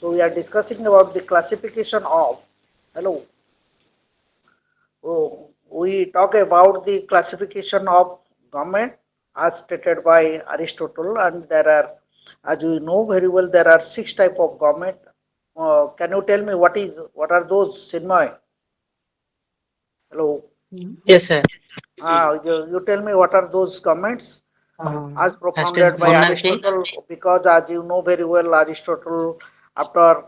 So we are discussing about the classification of, hello, oh, we talk about the classification of government as stated by Aristotle, and there are, as you know very well, there are six type of government. Can you tell me what are those, Sinmay? Hello. Yes, sir. You tell me what are those governments as First is propounded by monarchy. Aristotle, because as you know very well, Aristotle, after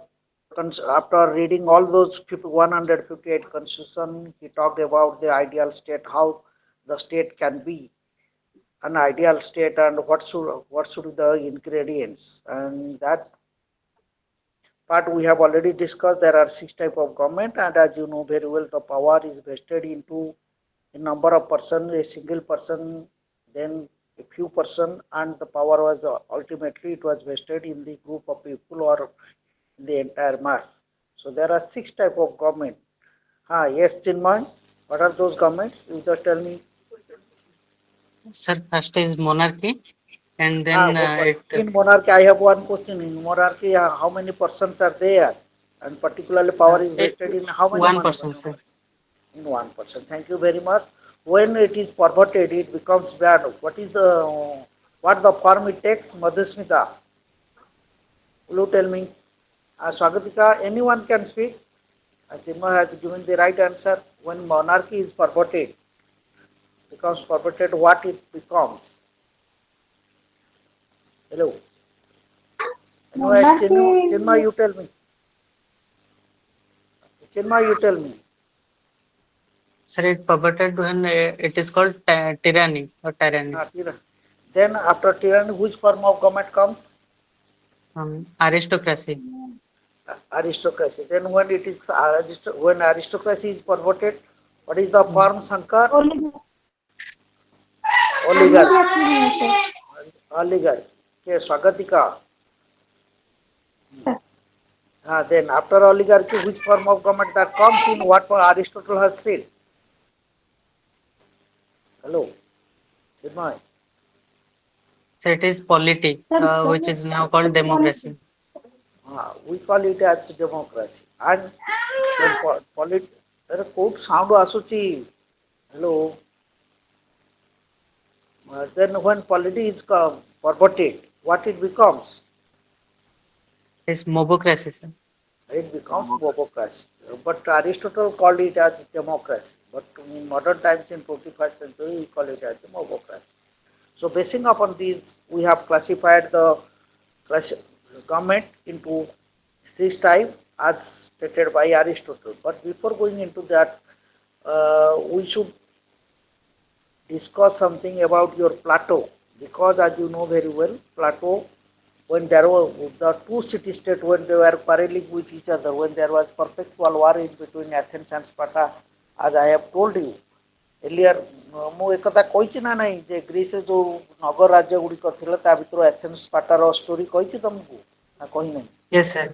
after reading all those 158 constitution, he talked about the ideal state, how the state can be an ideal state, and what should be the ingredients, and that part we have already discussed. There are six type of government, and as you know very well, the power is vested into a number of person, a single person, then a few person, and the power was ultimately it was vested in the group of people or in the entire mass. So there are six type of government. Yes, Chinmay, what are those governments? You just tell me. Sir, first is monarchy, and then But it in monarchy, I have one question. In monarchy, how many persons are there? And particularly, power is it vested in how many 1%, sir. in one person. Thank you very much. When it is perverted, it becomes bad. What the form it takes? Madhusmita, will you tell me? Swagatika, anyone can speak. Chinma has given the right answer. When monarchy is perverted, becomes perverted, what it becomes? Hello. Anyway, Monarchy Chinma, you tell me. Chinma, you tell me. Sir, it perverted when it is called tyranny or tyranny. Then after tyranny, which form of government comes? Aristocracy. Aristocracy. Then when it is when aristocracy is perverted, what is the form, Sankar? Oligarchy. oligarchy Oligarchy. Okay, Swagatika. Then after oligarchy, which form of government that comes in what Aristotle has said? Hello, Chinmay. So it is polity, sir, which is now called democracy. We call it as democracy. And then court sound asuchi. Hello. Then when polity is perverted, what it becomes? It's mobocracy, sir. It becomes democracy. But Aristotle called it as democracy. But in modern times, in 21st century, we call it as democracy. So basing upon these, we have classified the government into six types as stated by Aristotle. But before going into that, we should discuss something about your Plato, because as you know very well, Plato, when there were the two city states, when they were quarreling with each other, when there was perpetual war in between Athens and Sparta, as I have told you earlier, ମୁଁ ଏକଥା କହିଛି ନା ନାହିଁ ଯେ ଗ୍ରୀସରେ ଯୋଉ ନଗର ରାଜ୍ୟ ଗୁଡ଼ିକ ଥିଲା ତା ଭିତରୁ ଏଥେନ୍ସ ସ୍ପାର୍ଟାର ଷ୍ଟୋରି କହିଛି ତମକୁ ନା କହିନାହିଁ? Yes, sir.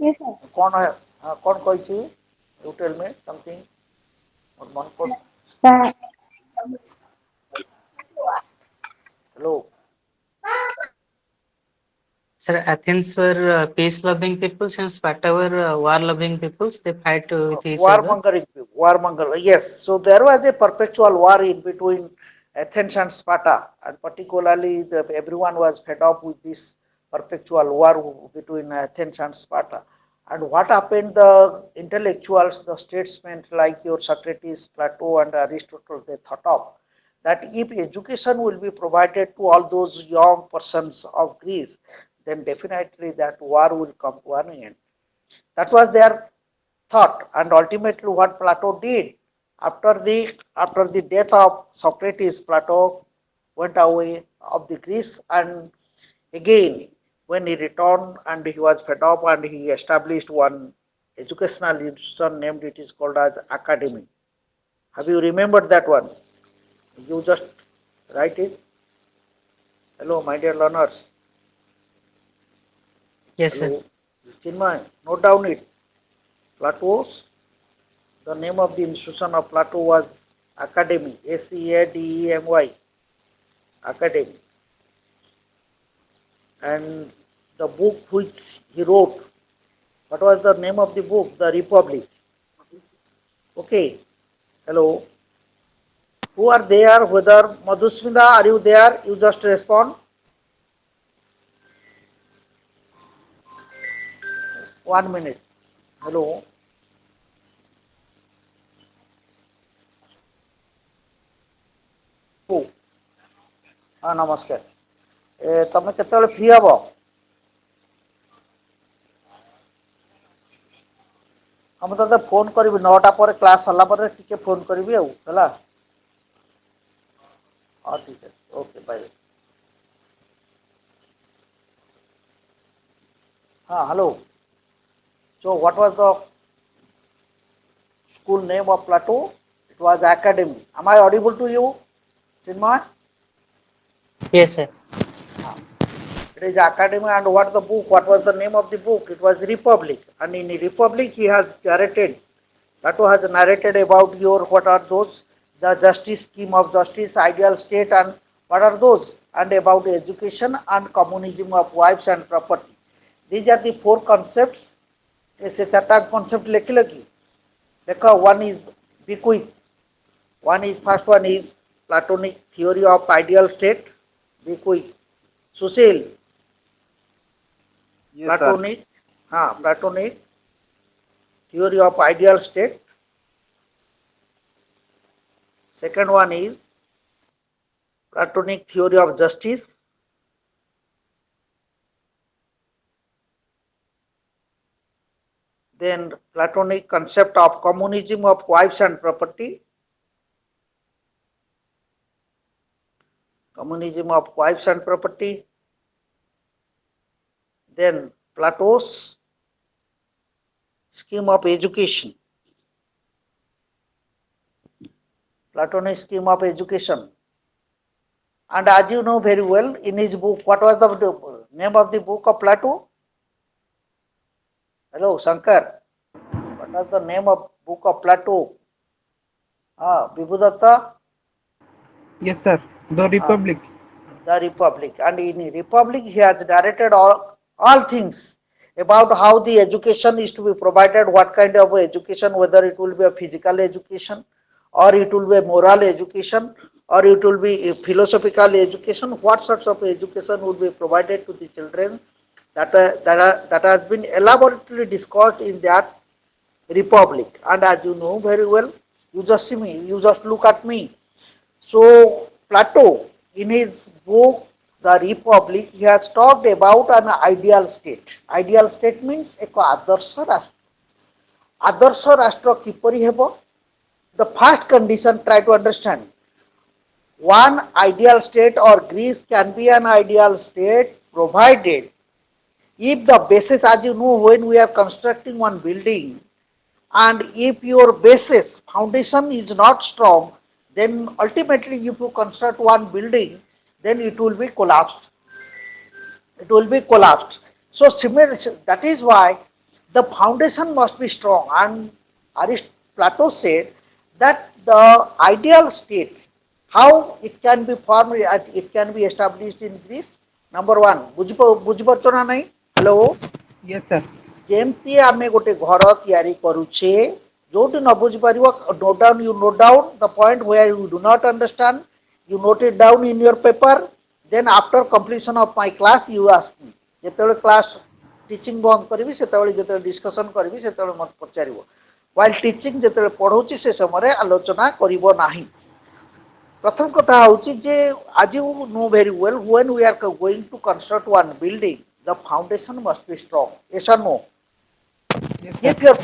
yes sir. କଣ କହିଛି? You tell me something. ମନେ ପଡୁ? Sir, Hello. Sir, Athens were peace-loving peoples and Sparta were war-loving peoples. They fight with each other. Warmonger, yes. So there was a perpetual war in between Athens and Sparta, and particularly everyone was fed up with this perpetual war between Athens and Sparta. And what happened? The intellectuals, the statesmen like your Socrates, Plato, and Aristotle, they thought of that if education will be provided to all those young persons of Greece, then definitely that war will come to an end. That was their thought, and ultimately what Plato did after the death of Socrates, Plato went away of the Greece, and again when he returned and he was fed up and he established one educational institution named, it is called as academy. Have you remembered that one? You just write it. Hello, my dear learners. Yes, sir. Hello, Chinmay. Note down it. Plato's, the name of the institution of Plato was Academy, Academy, Academy. And the book which he wrote What was the name of the book? The Republic. Okay. Hello. Who are there? Whether Madhusmita, are you there? You just respond. 1 minute. Hello. Who? ନମସ୍କାର ତମେ କେତେବେଳେ free ହବ ମୁଁ ତତେ phone କରିବି 9ଟା ପରେ class ସରିଲା ପରେ ଟିକେ ଫୋନ୍ କରିବି ଆଉ ହେଲା ହଁ ଠିକ୍ ଅଛି ଓକେ ବାଏ ହଁ hello so what was the school name of Plato it was academy am I audible to you Chinmay Yes, sir. It is academy and what the book, what was the name of the book? It was Republic. And in Republic he has narrated, Plato has narrated about your, what are those, the justice, scheme of justice, ideal state and what are those? And about education and communism of wives and property. These are the four concepts. ऐसे चार्टा concept लिखिले की देखो one is bequeath, one is first one is Platonic theory of ideal state, bequeath. Sushil, Yes, Platonic, Platonic theory of ideal state. Second one is Platonic theory of justice. Then Platonic concept of communism of wives and property. Communism of wives and property. Then Plato's scheme of education. Platonic scheme of education. And as you know very well, in his book, what was the name of the book of Plato? Hello, Shankar. What was the name of book of Plato? Vibhudatta? Yes, sir. The Republic. The Republic. And in Republic, he has narrated all things about how the education is to be provided, what kind of education, whether it will be a physical education, or it will be a moral education, or it will be a philosophical education, what sorts of education would be provided to the children that has been elaborately discussed in that Republic. And as you know very well, you just see me, you just look at me. So Plato, in his book The Republic, he has talked about an ideal state. Ideal state means एक आदर्श राष्ट्र. आदर्श राष्ट्र किपरि हेबो? The first condition, try to understand. One ideal state or Greece can be an ideal state provided if the basis, as you know, when we are constructing one building, and if your basis foundation is not strong, then ultimately if you construct one building, then it will be collapsed. It will be collapsed. So similar, that is why the foundation must be strong. And Plato said that the ideal state, how it can be formed, it can be established in Greece. Number one, ବୁଝିପାରୁଛ ନା ନାହିଁ? Hello. Yes, sir. ଯେମିତି ଆମେ ଗୋଟେ ଘର ତିଆରି କରୁଛେ ଯୋଉଠି ନ ବୁଝିପାରିବ note down the point where you do not understand, you note it down in your paper, then after completion of my class you ask me. ଯେତେବେଳେ କ୍ଲାସ୍ ଟିଚିଂ ବନ୍ଦ କରିବି ସେତେବେଳେ ଯେତେବେଳେ ଡିସ୍କସନ୍ କରିବି ସେତେବେଳେ ମୋତେ ପଚାରିବ. while teaching ଯେତେବେଳେ ପଢ଼ଉଛି ସେ ସମୟରେ ଆଲୋଚନା କରିବ ନାହିଁ. ପ୍ରଥମ କଥା ହେଉଛି ଯେ as you know very well, when we are going to construct one building, the foundation must be strong. Yes or no? Yes, sir.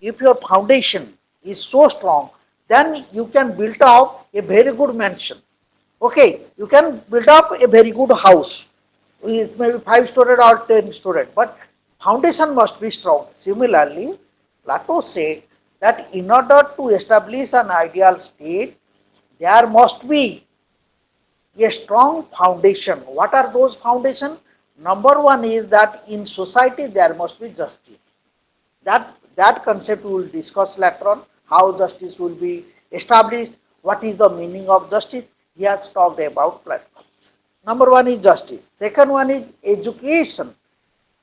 If your foundation is so strong, then you can build up a very good mansion. Okay, you can build up a very good house. It may be 5-story or 10-story, but foundation must be strong. Similarly, Plato said that in order to establish an ideal state, there must be a strong foundation. What are those foundations? Number one is that in society there must be justice. That concept we will discuss later on, how justice will be established, what is the meaning of justice. He has talked about Plato. Number one is justice. Second one is education.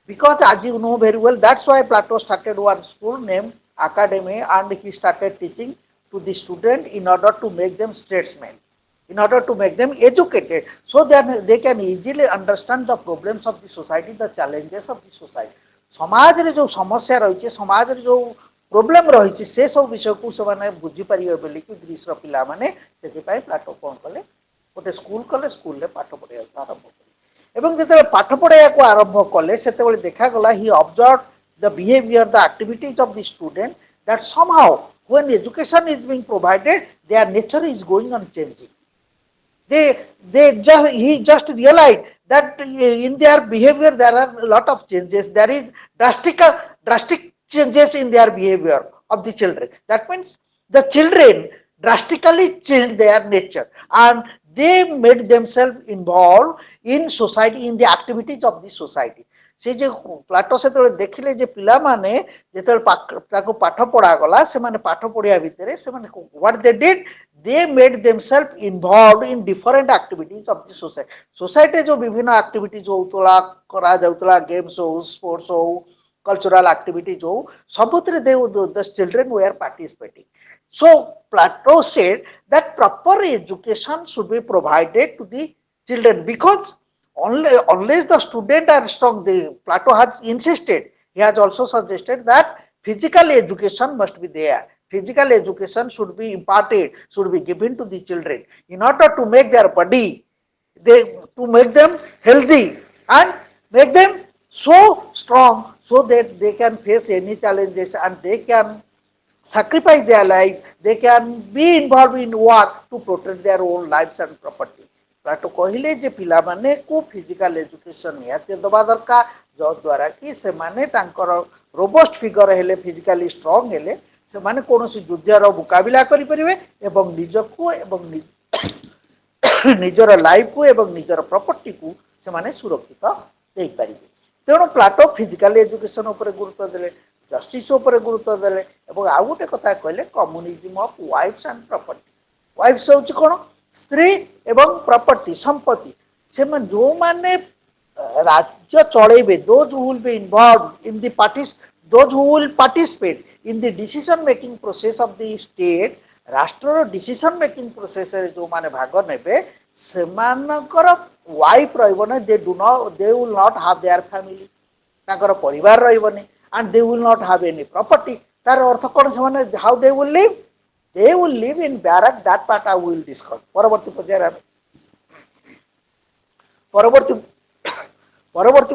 Because as you know very well, that's why Plato started one school named Academy, and he started teaching to the student in order to make them statesmen, in order to make them educated, so that they can easily understand the problems of the society, the challenges of the society. ସମାଜରେ ଯେଉଁ ସମସ୍ୟା ରହିଛି, ସମାଜରେ ଯେଉଁ problem ରହିଛି, ସେ ସବୁ ବିଷୟକୁ ସେମାନେ ବୁଝିପାରିବେ ବୋଲିକି ଗ୍ରୀସର ପିଲାମାନେ ସେଥିପାଇଁ ପ୍ଲାଟୋ କ'ଣ କଲେ, ଗୋଟେ ସ୍କୁଲ କଲେ, ସ୍କୁଲରେ ପାଠ ପଢ଼ିବାକୁ ଆରମ୍ଭ କଲେ। ଏବଂ ଯେତେବେଳେ ପାଠ ପଢ଼ାଇବାକୁ ଆରମ୍ଭ କଲେ ସେତେବେଳେ ଦେଖାଗଲା he observe the behaviour the activities of the student that somehow when education is being provided their nature is going on changing. He just realized that in their behavior there are a lot of changes. There is drastic changes in their behavior of the children. That means the children drastically changed their nature and they made themselves involved in society, in the activities of the society. ସେ ଯେ Plato ସେତେବେଳେ ଦେଖିଲେ ଯେ ପିଲାମାନେ ଯେତେବେଳେ ତାକୁ ପାଠ ପଢ଼ାଗଲା, ସେମାନେ ପାଠ ପଢ଼ିବା ଭିତରେ ସେମାନେ what they did, they made themselves involved in different activities of the society. Society जो विभिन्न activities होउतला करा जाउतला, games हो, sports हो, cultural activities हो, सबुतरे the children were participating. So Plato said that proper education should be provided to the children because unless the student are strong, Plato has insisted, he has also suggested that physical education must be there. Physical education should be imparted, should be given to the children in order to make their body, to make them healthy and make them so strong so that they can face any challenges and they can sacrifice their life, they can be involved in work to protect their own lives and property. Plato କହିଲେ ଯେ ପିଲାମାନଙ୍କୁ physical education ନିହାତି ଦେବା ଦରକାର, ଯଦ୍ୱାରା କି ସେମାନେ ତାଙ୍କର ରୋବଷ୍ଟ ଫିଗର ହେଲେ, ଫିଜିକାଲି ଷ୍ଟ୍ରଙ୍ଗ ହେଲେ ସେମାନେ କୌଣସି ଯୁଦ୍ଧର ମୁକାବିଲା କରିପାରିବେ ଏବଂ ନିଜକୁ ଏବଂ ନିଜର ଲାଇଫକୁ ଏବଂ ନିଜର ପ୍ରପର୍ଟିକୁ ସେମାନେ ସୁରକ୍ଷିତ ଦେଇପାରିବେ। ତେଣୁ ପ୍ଲାଟୋ ଫିଜିକାଲ ଏଜୁକେସନ ଉପରେ ଗୁରୁତ୍ୱ ଦେଲେ, ଜଷ୍ଟିସ ଉପରେ ଗୁରୁତ୍ୱ ଦେଲେ ଏବଂ ଆଉ ଗୋଟେ କଥା କହିଲେ କମ୍ୟୁନିଜିମ୍ ଅଫ ୱାଇଫ୍ସ ଆଣ୍ଡ ପ୍ରପର୍ଟି। ୱାଇଫ୍ସ ହେଉଛି କ'ଣ? ସ୍ତ୍ରୀ ଏବଂ ପ୍ରପର୍ଟି, ସମ୍ପତ୍ତି। ସେମାନେ ଯେଉଁମାନେ ରାଜ୍ୟ ଚଳେଇବେ, those who will be involved in the those who will participate in the decision making process of the state, ରାଷ୍ଟ୍ରର ଡିସିସନ ମେକିଂ ପ୍ରୋସେସରେ ଯେଉଁମାନେ ଭାଗ ନେବେ ସେମାନଙ୍କର ୱାଇଫ୍ ରହିବ ନା, they will not have their family, ତାଙ୍କର ପରିବାର ରହିବନି, and they will not have any property। ତାର ଅର୍ଥ କ'ଣ? ସେମାନେ how they will live? They will live in barrack. That part I will discuss. পরবর্তী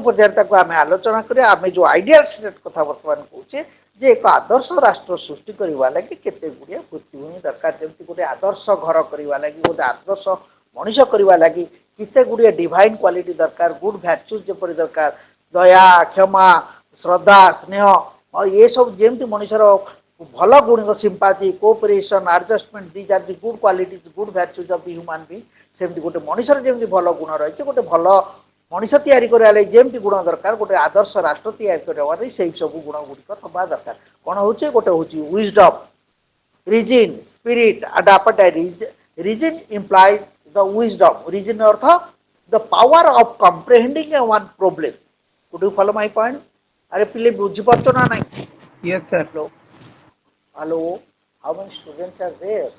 পর্যায়ে তাকে আমি আলোচনা করি। আমি যে আইডিয়াল স্টেট কথা বর্তমান কହୁଛେ যে এক আদর্শ রাষ্ট্র সৃষ্টি করা লাগি কেতে গুড়িয়ে ভিত্তিভূমি দরকার, যেমন গোটে আদর্শ ঘর করা লাগি, গোটে আদর্শ মଣିষ করা লাগি কেতে গুড়িয়ে ডিভাইন কোয়ালিটি দরকার, গুড ভ্যালুজ যেপরি দরকার, দয়া, ক্ষমা, শ্রদ্ধা, স্নেহ এসব যেমতি মଣିষর ଭଲ ଗୁଣ, sympathy, cooperation, adjustment, these are the good qualities, good values of the human being. ସେମିତି ଗୋଟେ ମଣିଷର ଯେମିତି ଭଲ ଗୁଣ ରହିଛି, ଗୋଟେ ଭଲ ମଣିଷ ତିଆରି କରିବା ଲାଗି ଯେମିତି ଗୁଣ ଦରକାର, ଗୋଟେ ଆଦର୍ଶ ରାଷ୍ଟ୍ର ତିଆରି କରିବା ଲାଗି ସେଇ ସବୁ ଗୁଣ ଗୁଡ଼ିକ ଥିବା ଦରକାର। କ'ଣ ହଉଛି? ଗୋଟେ ହଉଛି wisdom, reason, spirit and appetite. Reason implies the wisdom. Reason ଅର୍ଥ the power of comprehending a one problem. Could you follow my point? ଆରେ ପିଲେ ବୁଝିପାରୁଛ ନା ନାଇଁ? Yes, sir. Hello, how many students are there?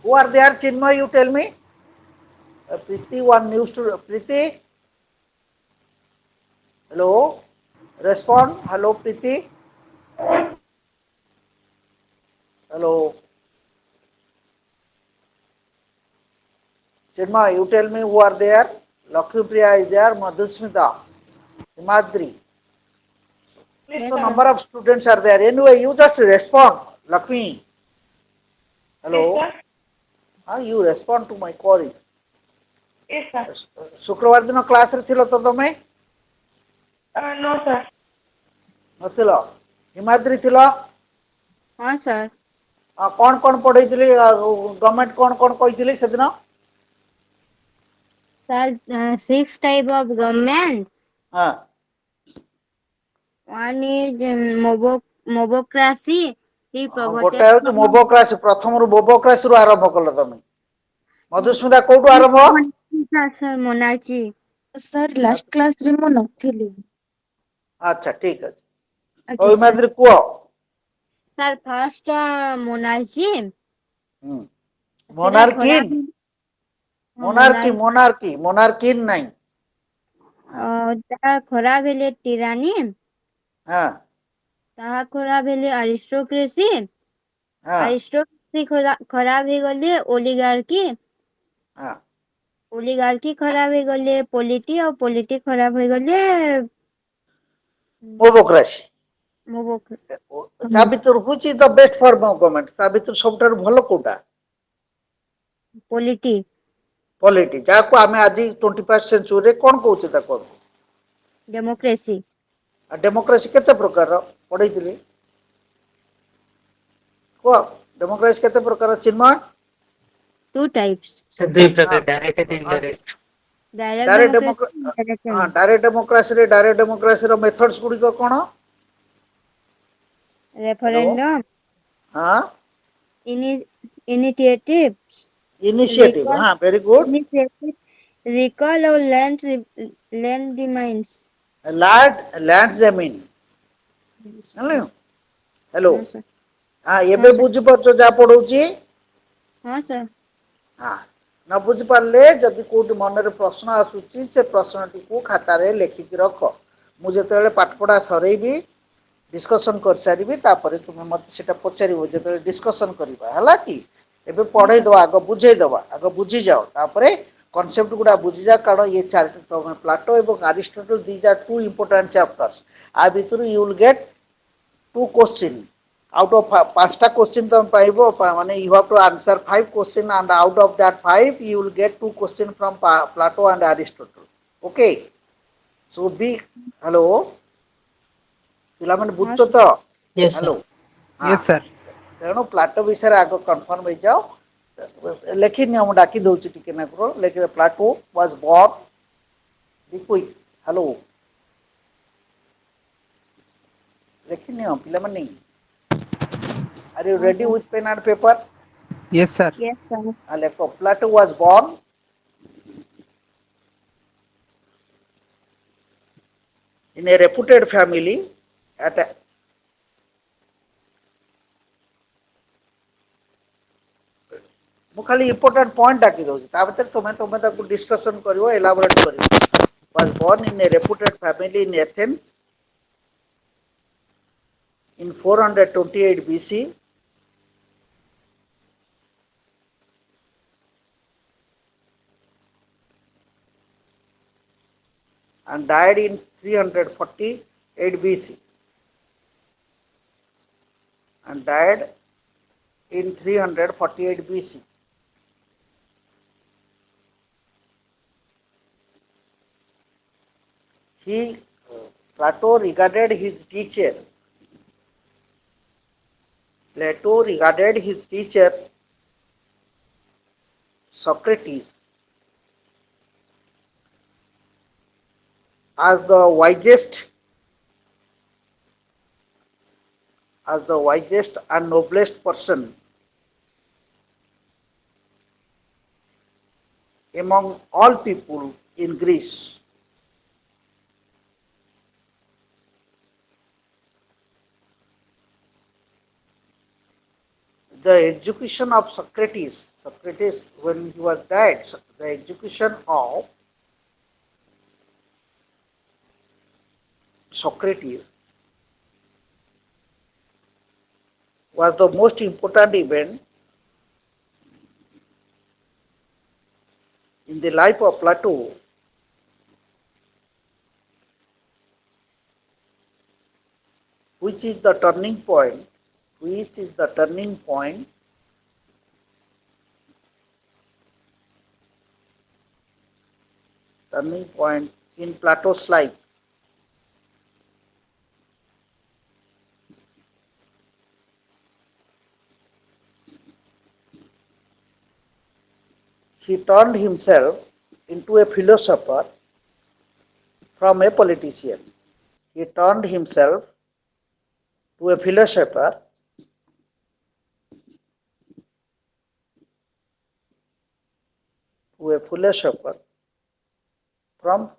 Who are there, Chinmay, you tell me? Preeti, one new student. Preeti? Hello? Respond. Hello, Preeti? Hello? Chinmay, you tell me who are there? Lakshmipriya is there, Madhusmita, Himadri. Yes, So sir. number of students are there. Anyway, you just respond, Lakshmi. Hello? Yes, You respond to my query. Yes, sir. शुक्रवार दिन class रे थिलो तो तमे? No, sir. नथिलो? Himadri थिलो? हाँ, sir. कौन पढ़ेइथिली? Government कौन कहिथिली सेदिन? Sir, 6 type of government. हां। One is mobocracy. He गोटे promoted होची मोबोक्रासी, प्रथम रु मोबोक्रासी रु आरंभ कलो तमे। मधुस्मिता कोठु आरंभ? monarchy, sir, monarchy. Sir last class रे मु नथिली अच्छा ठीक ଅଛି आज्ञा ହଉ सर ହିମାଦ୍ରି କୁହ ସାର୍ ଫାର୍ଷ୍ଟ ମୋନାର୍ଜି ସେଟା ଖରା ମୋନାର୍କିନ୍ ମୋନାର୍କିନ୍ ନାହିଁ ତାହା ଖରାପ ହେଲେ ଟିରାନୀ ହଁ ତାହା ଖରାପ ହେଲେ ଆରିଷ୍ଟୋକ୍ରେସି ହଁ ଆରିଷ୍ଟୋକ୍ରେସି ଖରାପ ହେଇଗଲେ ଓଲିଗାର୍କି ହଁ ଓଲିଗାର୍କି ଖରାପ ହେଇଗଲେ ପୋଲିଟି ଆଉ ପୋଲିଟି ଖରାପ ହେଇଗଲେ ମୋବୋକ୍ରାସି ମୋ ତା ଭିତରୁ which the best form of government ତା ଭିତରୁ ସବୁଠାରୁ ଭଲ କୋଉଟା ପୋଲିଟି ପଲିଟି ଯାହାକୁ ଆମେ ଆଜି 21st ସେଞ୍ଚୁରୀରେ କଣ କହୁଛେ ତାକୁ ଡେମୋକ୍ରେସି ଆଉ ଡେମୋକ୍ରେସି କେତେ ପ୍ରକାର ପଢେଇଥିଲି କୁହ ଡେମୋକ୍ରେସି କେତେ ପ୍ରକାର ଚିନ୍ମୟ ଟୁ ଟାଇପ୍ସ ସେ ଦୁଇ ହଁ ପ୍ରକାର ଡାଇରେକ୍ଟ and indirect ଡାଇରେକ୍ଟ ଡେମୋକ୍ରାସିର ମେଥଡସ୍ ଗୁଡିକ କଣ ହ୍ୟାଲୋ ରେଫରେଣ୍ଡମ ହଁ ଇନିଟିଏଟିଭ ଇନିସିଏଟିଭ ହଁ ଭେରି ଗୁଡ ରିକଲ ଆଉ ଲ୍ୟାଣ୍ଡ ଡିମାଇନ୍ସ ଲ୍ୟାଣ୍ଡ ଜମିନ୍ ହ୍ୟାଲୋ ହଁ ସାର୍ ହଁ ଏବେ ସାର୍ ବୁଝିପାରୁଛ ଯାହା ପଢଉଛି ହଁ ସାର୍ ହଁ ନ ବୁଝି ପାରିଲେ ଯଦି କୋଉଠି ମନରେ ପ୍ରଶ୍ନ ଆସୁଛି ସେ ପ୍ରଶ୍ନଟିକୁ ଖାତାରେ ଲେଖିକି ରଖ ମୁଁ ଯେତେବେଳେ ପାଠ ପଢା ସରେଇବି ଡିସ୍କସନ କରିସାରିବି ତାପରେ ତୁମେ ମତେ ସେଇଟା ପଚାରିବ ଯେତେବେଳେ ଡିସ୍କସନ କରିବା ହେଲା କି ଏବେ ହଁ ସାର୍ ପଢେଇଦବା ଆଗ ବୁଝେଇଦବା ଆଗ ବୁଝିଯାଅ ତାପରେ କନସେପ୍ଟ ଗୁଡା ବୁଝିଯା କାରଣ ଇଏ ପ୍ଲାଟୋ ଏବଂ Aristotle these are two important chapters ଆ ଭିତରୁ you will get two question out of ପାଞ୍ଚଟା question ତମେ ପାଇବ ମାନେ you have to answer 5 question and out of that 5 you will get 2 question from Plato and Aristotle okay so be hello ପିଲାମାନେ ହଁ ବୁଝୁଛ ତ yes sir ହ୍ୟାଲୋ ହଁ Yes, sir. ତେଣୁ ପ୍ଲାଟୋ ବିଷୟରେ ଆଗ କନଫର୍ମ ହେଇଯାଅ ଲେଖିନିଅ ମୁଁ ଡାକି ଦଉଛି ଟିକେ ନାକୁର ଲେଖିବେ Plato was born be quick hello ଲେଖିନିଅ ପିଲାମାନେ are you ହଁ ready sir with pen and paper Yes, sir. Yes sir Aleco Plato was born in a reputed family at a, ମୁଁ ଖାଲି ଇମ୍ପୋର୍ଟାଣ୍ଟ ପଏଣ୍ଟ ଡାକି ଦଉଛି ତା ଭିତରେ ତମେ ତାକୁ ଡିସ୍କସନ କରିବ ଏଲାବୋରେଟ୍ କରିବ was born in a reputed family in Athens in 428 BC and died in 348 BC and died in 348 BC. He, Plato regarded his teacher. Plato regarded his teacher Socrates as the wisest and noblest person among all people in Greece. The education of Socrates when he was died, the education of Socrates was the most important event in the life of Plato, which is the turning point, in Plato's life. He turned himself into a philosopher from a politician. He turned himself to a philosopher from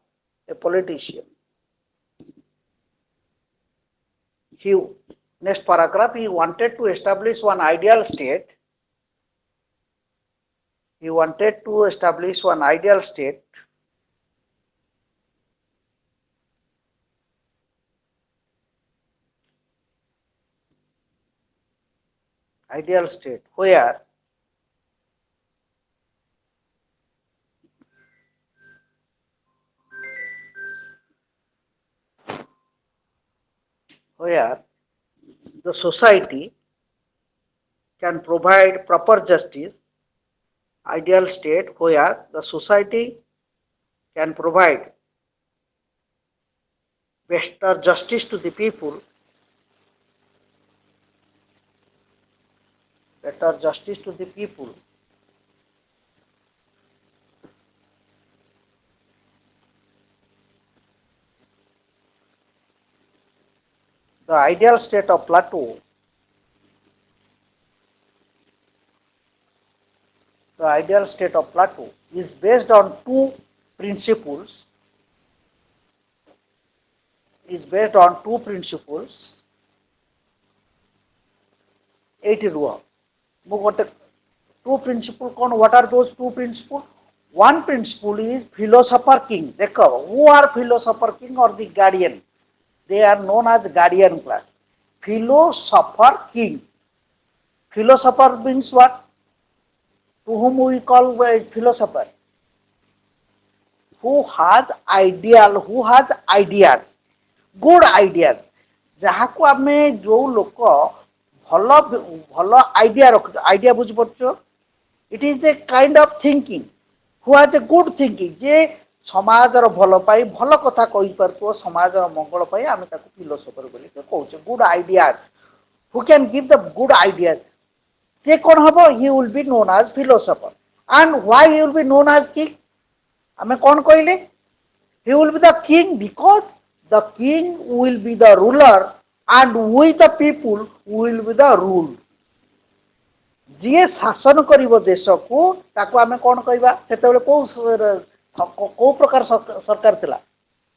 a politician. He, next paragraph, he wanted to establish one ideal state. He wanted to establish one ideal state where the society can provide proper justice, ideal state where the society can provide better justice to the people, better justice to the people, the ideal state of Plato, the ideal state of Plato is based on two principles, ଏଇଠି ରୁହ ମୁଁ ଗୋଟେ two principles କଣ what are those two principles? One principle is philosopher king. ଦେଖ who are philosopher king or the guardian? They are known as guardian class. Philosopher king. Philosopher means what? To whom we call a philosopher? Who has ideas, good ideas. ଯାହାକୁ ଆମେ ଯୋଉ ଲୋକ ଭଲ ଭଲ idea ବୁଝିପାରୁଛ? It is a kind of thinking. Who has a good thinking? ଯେ ସମାଜର ଭଲ ପାଇଁ ଭଲ କଥା କହିପାରୁଥିବ ସମାଜର ମଙ୍ଗଳ ପାଇଁ ଆମେ ତାକୁ ଫିଲୋସୋଫର ବୋଲି କହୁଛେ. Good ideas. Who can give the good ideas? ସେ କଣ ହବ? He will be known as philosopher. And why he will be known as king? ଆମେ କଣ କହିଲେ? He will be the king because the king will be the ruler and we the people will be the ruled. ଯିଏ ଶାସନ କରିବ ଦେଶକୁ ତାକୁ ଆମେ କଣ କହିବା? ସେତେବେଳେ କୋଉ ପ୍ରକାର ସରକାର ଥିଲା?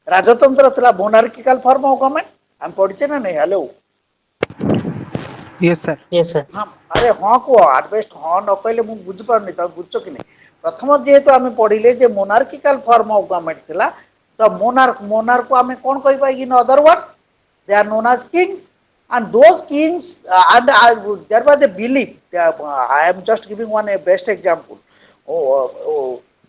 ରାଜତନ୍ତ୍ର ଥିଲା, ମୋନାର୍କିକାଲ ଫର୍ମ ଅଫ ଗଭର୍ଣ୍ଣମେଣ୍ଟ. ଆମେ ପଢିଛେ ନା ନାଇଁ? Hello, Yes, sir. Yes, sir. ଆରେ ହଁ କୁହ. ଆଡବେଷ୍ଟ ହଁ ନ କହିଲେ ମୁଁ ବୁଝିପାରୁନି ତମେ ବୁଝୁଛ କି ନାହିଁ? ପ୍ରଥମ ଯେହେତୁ ଆମେ ପଢିଲେ ଯେ ମୋନାର୍କିକାଲ ଫର୍ମ ଅଫ ଗଭର୍ଣ୍ଣମେଣ୍ଟ ଥିଲା ତ ମୋନାର୍କକୁ ଆମେ କଣ କହିବା? In other words they are known as kings. And those kings, there was a belief. I am just giving one a best example.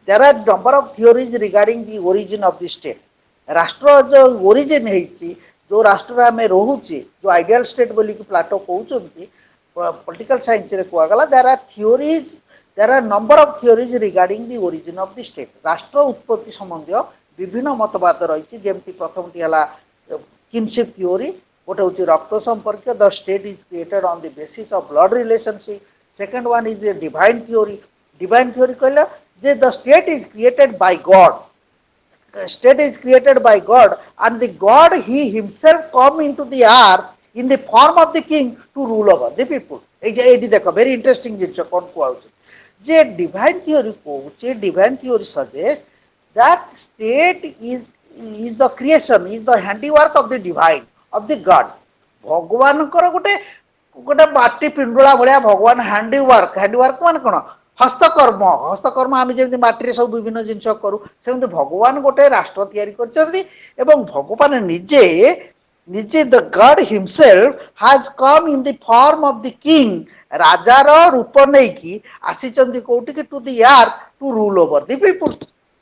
There are number of theories regarding the origin of the state. राष्ट्र जो origin ହେଇଛି, जो राष्ट्र ଆମେ ରହୁଛି, जो ideal state ବୋଲି କି ପ୍ଲାଟୋ କହୁଛନ୍ତି, political science ରେ କୁହାଗଲା, there are number of theories regarding the origin of the state. ରାଷ୍ଟ୍ର ଉତ୍ପତ୍ତି ସମ୍ବନ୍ଧୀୟ ବିଭିନ୍ନ ମତବାଦ ରହିଛି. ଯେମିତି ପ୍ରଥମଟି ହେଲା kinship theory, ଗୋଟେ ହଉଛି ରକ୍ତ ସମ୍ପର୍କ, the state is created on the basis of blood relationship. Second one is the divine theory. Divine theory କହିଲା ଯେ the state is created by God. State is created by God and the God he himself come into the earth in the form of the king to rule over the people. ଏଇଠି ଦେଖ very interesting ଜିନିଷ କଣ କୁହାଉଛି ଯେ divine theory କହୁଛି, divine theory suggests that state is the creation, is the handiwork of the divine, of the God. ଭଗବାନଙ୍କର ଗୋଟେ ମାଟି ପିଣ୍ଡୁଳା ଭଳିଆ ଭଗବାନ handiwork ମାନେ କଣ? ହସ୍ତକର୍ମ ଆମେ ଯେମିତି ମାଟିରେ ସବୁ ବିଭିନ୍ନ ଜିନିଷ କରୁ ସେମିତି ଭଗବାନ ଗୋଟେ ରାଷ୍ଟ୍ର ତିଆରି କରିଛନ୍ତି ଏବଂ ଭଗବାନ ନିଜେ the God himself has come in the form of the king. ରାଜାର ରୂପ ନେଇକି ଆସିଛନ୍ତି କୋଉଠିକି? to the earth to rule over the people.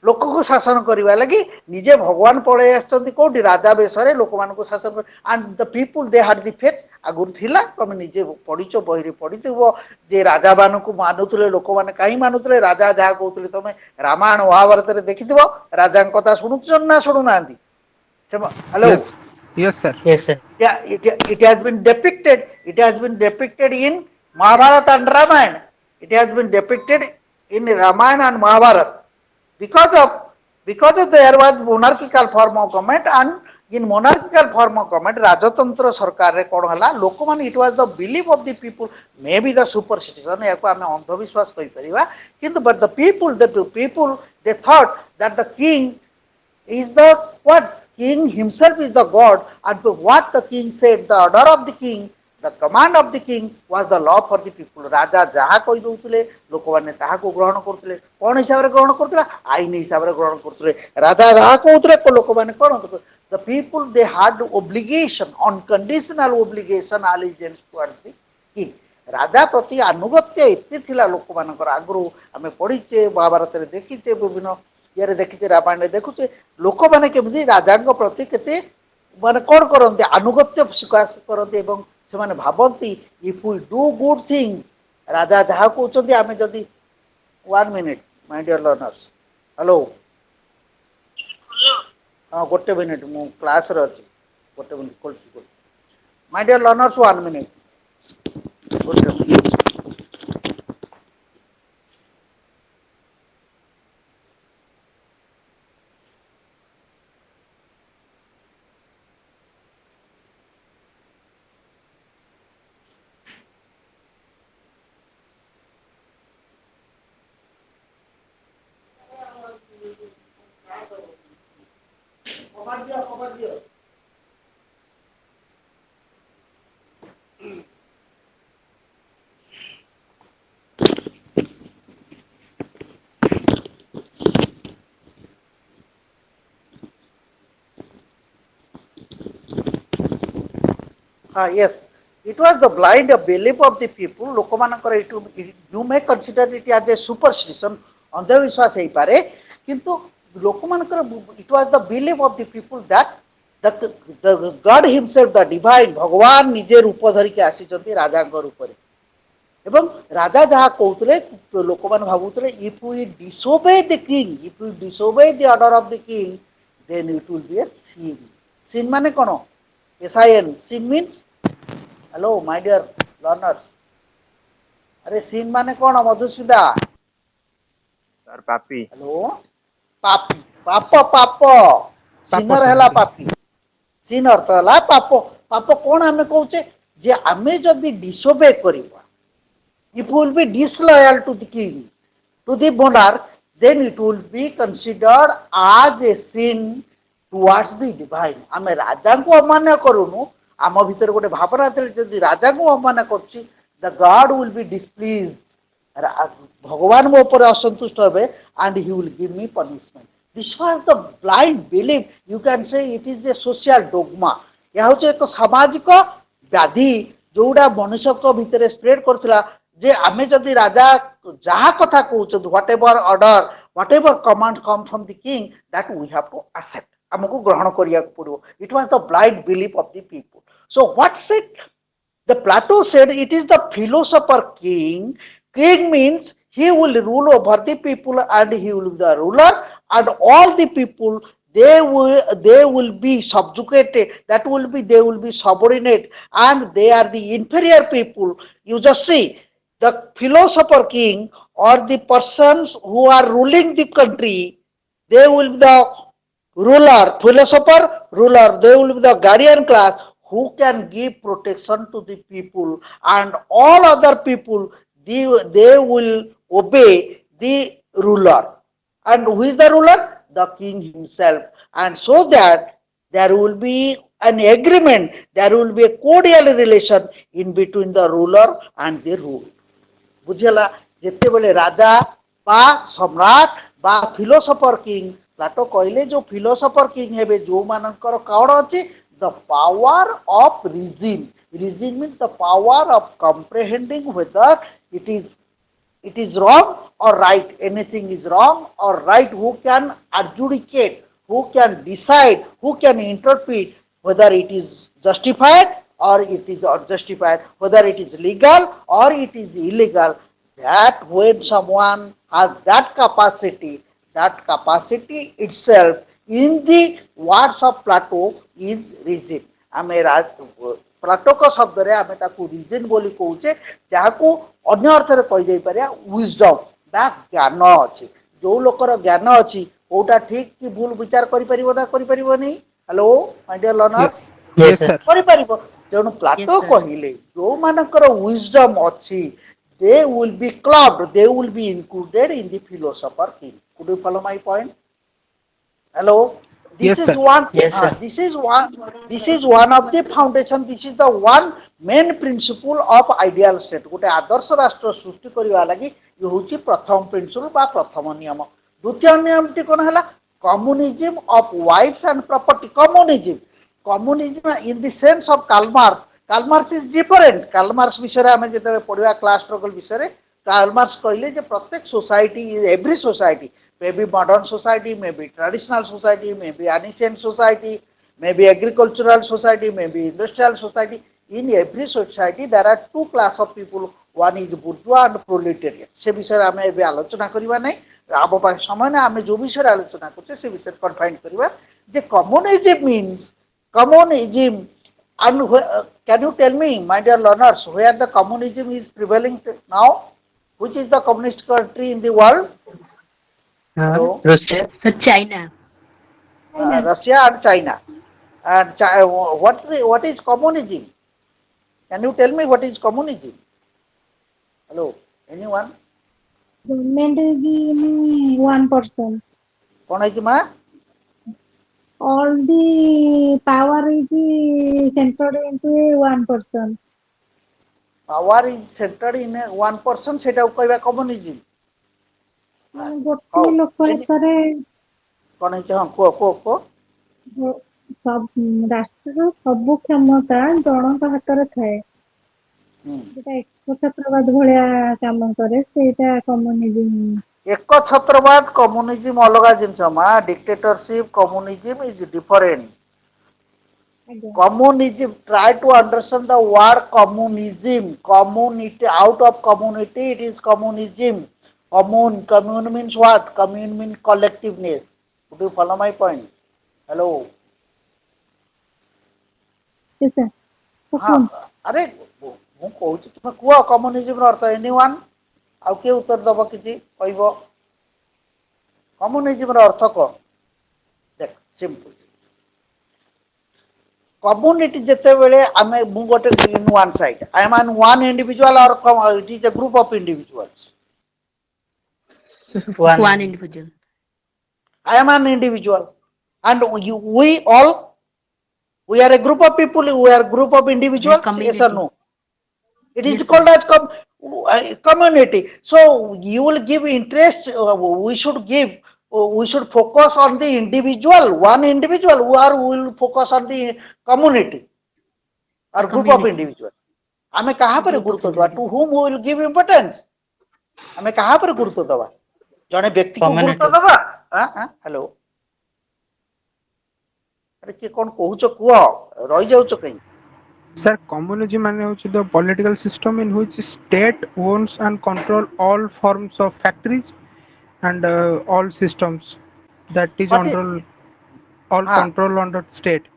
ଲୋକକୁ ଶାସନ କରିବା ଲାଗି ନିଜେ ଭଗବାନ ପଳେଇ ଆସିଛନ୍ତି କୋଉଠି? ରାଜା ବେଶରେ ଲୋକମାନଙ୍କୁ ଶାସନ କରି. and the people they had the faith. ଆଗରୁ ଥିଲା, ତମେ ନିଜେ ପଢିଛ, ବହିରେ ପଢିଥିବ ଯେ ରାଜା ମାନଙ୍କୁ ମାନୁଥିଲେ ଲୋକମାନେ. କାହିଁ ମାନୁଥିଲେ? ରାଜା ଯାହା କହୁଥିଲେ ତମେ ରାମାୟଣ ମହାଭାରତରେ ଦେଖିଥିବ. ରାଜାଙ୍କ କଥା ଶୁଣୁଛ ନା ଶୁଣୁନାହାନ୍ତି? Hello, Yes, sir. Yes, sir. it has been depicted in Mahabharata and Ramayana. It has been depicted in Ramayana and Mahabharata. Because of there was monarchical form of government, and in monarchical form of government राजतंत्र सरकार रे कोन हला लोकमान. It was the belief of the people, maybe the superstition, याको आमे अंधविश्वास कहि परिबा, किंतु but the people they thought that the king is the what? King himself is the God, and what the king said, the order of the king, the command of the king was the law for the people. Raja jaha koi doutile lokmane tahaku grahana କରୁଥିଲେ कोन हिसाब रे ग्रहण करथिला आईन हिसाब रे ग्रहण करथिले राजा jaha कहउଥିଲେ को lokmane cone the people they had obligation unconditional obligation allegiance towards the king राजा प्रति आनुगत्य एते थिला लोकमानकर आगरु आमे पढिचे महाभारत रे देखिचे विभिन्न यारे देखिचे रामायण देखुचे लोक माने केमि राजा प्रति केते माने कोन करते अनुगत्य स्वीकार करते एवं से माने भाबंती if we do good thing राजा जहा कहउछंती आमे जदी 1 minute my dear learners hello हां गोटे मिनिट मु क्लास रे अछि गोटे मिनिट कोल्ची माय डियर लर्नर्स 1 मिनिट गोटे मिनिट खबर दियो yes it was the blind belief of the people लोकमानकर you may consider it as a superstition अंधविश्वास हे पारे किंतु लोकमानकर it was the belief of the people that the God himself the divine भगवान निजे रूप धरि के आसीचंती राजा रूप रे एवं राजा जहा कहउतले लोकमान भाबुतले if we disobey the king if we disobey the order of the king then it will be a sin sin माने कोन sin sin means hello my dear learners अरे sin माने कोन मधुसूदा सर पापी हेलो पापी पाप पाप सिनर हला पापी सिन अर्थ हला पाप पाप कोन हमें कहउचे जे हमें जदी disobey करिवा if we will be disloyal to the king to the monarch then it will be considered as a sin towards the divine हमें राजा को अमान्य करूनु आम भीतर गोटे भावना जदि राजा को अमान्य करछि the god will be displeased भगवान मो ऊपर असंतुष्ट होबे and he will give me punishment this was the blind belief you can say it is a social dogma या होचे एक सामाजिक व्याधि जोडा मनुष्य को भीतर स्प्रेड करथिला जे आमे जदि राजा जहा कथा कहउछ whatever order whatever command come from the king that we have to accept हमको ग्रहण करिया पड़ो it was the blind belief of the people so what said the Plato said it is the philosopher king king means he will rule over the people and he will be the ruler and all the people they will be subjugated that will be they will be subordinate and they are the inferior people you just see the philosopher king or the persons who are ruling the country they will be the ruler philosopher ruler they will be the guardian class who can give protection to the people and all other people they will obey the ruler and who is the ruler the king himself and so that there will be an agreement there will be a cordial relation in between the ruler and the rule बुझेला जेते बेले राजा बा सम्राट बा philosopher king Plato कहले जो philosopher king हेबे जो मानकर कौन अछि the power of reason reason means the power of comprehending whether it is wrong or right anything is wrong or right who can adjudicate who can decide who can interpret whether it is justified or it is unjustified whether it is legal or it is illegal that when someone has that capacity itself in the words of Plato is reason आमे Plato को शब्द रे आमे ताकू reason बोली कहूचे जाहाकू अन्य अर्थ रे कहि जाई पारे विजडम बा ज्ञान अछि जो लोकर ज्ञान अछि ओटा ठीक कि भूल विचार करि परिबो ना करि परिबो नै hello my dear learners Yes, sir. करि परिबो तेणु प्लाटो कहिले जो मानकर विजडम अछि they will be clubbed they will be included in the philosopher king could you follow my point hello This Yes, is sir. one. Yes, sir. This is one. This is one of the foundation. This is the one main principle of ideal state. गोटे आदर्श राष्ट्र सृष्टि करने लगी ये हूँ प्रथम principal बा प्रथम नियम. द्वितीय नियम टी कौन है? Communism of wives and property. Communism in the sense of Karl Marx. Karl Marx is different. Karl Marx विषय आम जो पढ़ा क्लास स्ट्रगल विषय कार्ल मार्क्स कहले जे प्रत्येक society every society maybe modern society, maybe traditional society, maybe ancient society, maybe agricultural society, maybe industrial society. In every society, there are two class of people. One is bourgeois and proletariat. से विषय आमे एबे आलोचना करिवा नै. आबो पा समय ना आमे जो विषय आलोचना करछे से विषय confine करिवा J communism means communism. And can you tell me, my dear learners, where the communism is prevailing now? Which is the communist country in the world? Hello? Russia. China. Russia and China. And what is communism? Can you tell me what is communism? Hello, anyone? Government is in one person. कौन है जी माँ? All the power is centered into one person. Power is centered in one person. सेटा कहवा communism. गोटे लोक हाथरे कौन है हाँ को सब राष्ट्र सब क्षमता जनक हाथ थाए एकछत्रवाद भाया काम करे सेटा कम्युनिज्म. एक छत्रवाद कम्युनिज्म अलग जिनस माँ. Dictatorship communism is different. Communism, try to understand the word communism. Community, out of community, it is communism. Commune means what? Commune means collectiveness. Would you follow my point? Hello. Yes, sir. हाँ, अरे ମୁଁ କହୁଛି ତୁମେ କୁହ communism ର ଅର୍ଥ. ଏନିୱାନ୍ ଆଉ କିଏ ଉତ୍ତର ଦବ କିଛି କହିବ? କମ୍ୟୁନିଜିମ୍ ର ଅର୍ଥ କଣ? ଦେଖ ସିମ୍ପଲ. Community ଯେତେବେଳେ ଆମେ ମୁଁ ଗୋଟେ in one side, I am an one individual or it is a group of individuals. One individual. I am an individual, and we all, we are a group of people. We are a group of individuals. Yes or no? It is Yes, called as community. So you will give interest. We should give. We should focus on the individual, one individual, or we will focus on the community or group of individuals. आमे कहाँ पर गुरुत्व दवा? To whom we will give importance? आमे कहाँ पर गुरुत्व दवा? जने व्यक्ति को गुरुत्व दवा? हेलो, अरे किए कौन कहूच कुह रही जाउच कहीं? Sir, communism is the political system in which state owns and control all forms of factories and all systems that is under all control under state.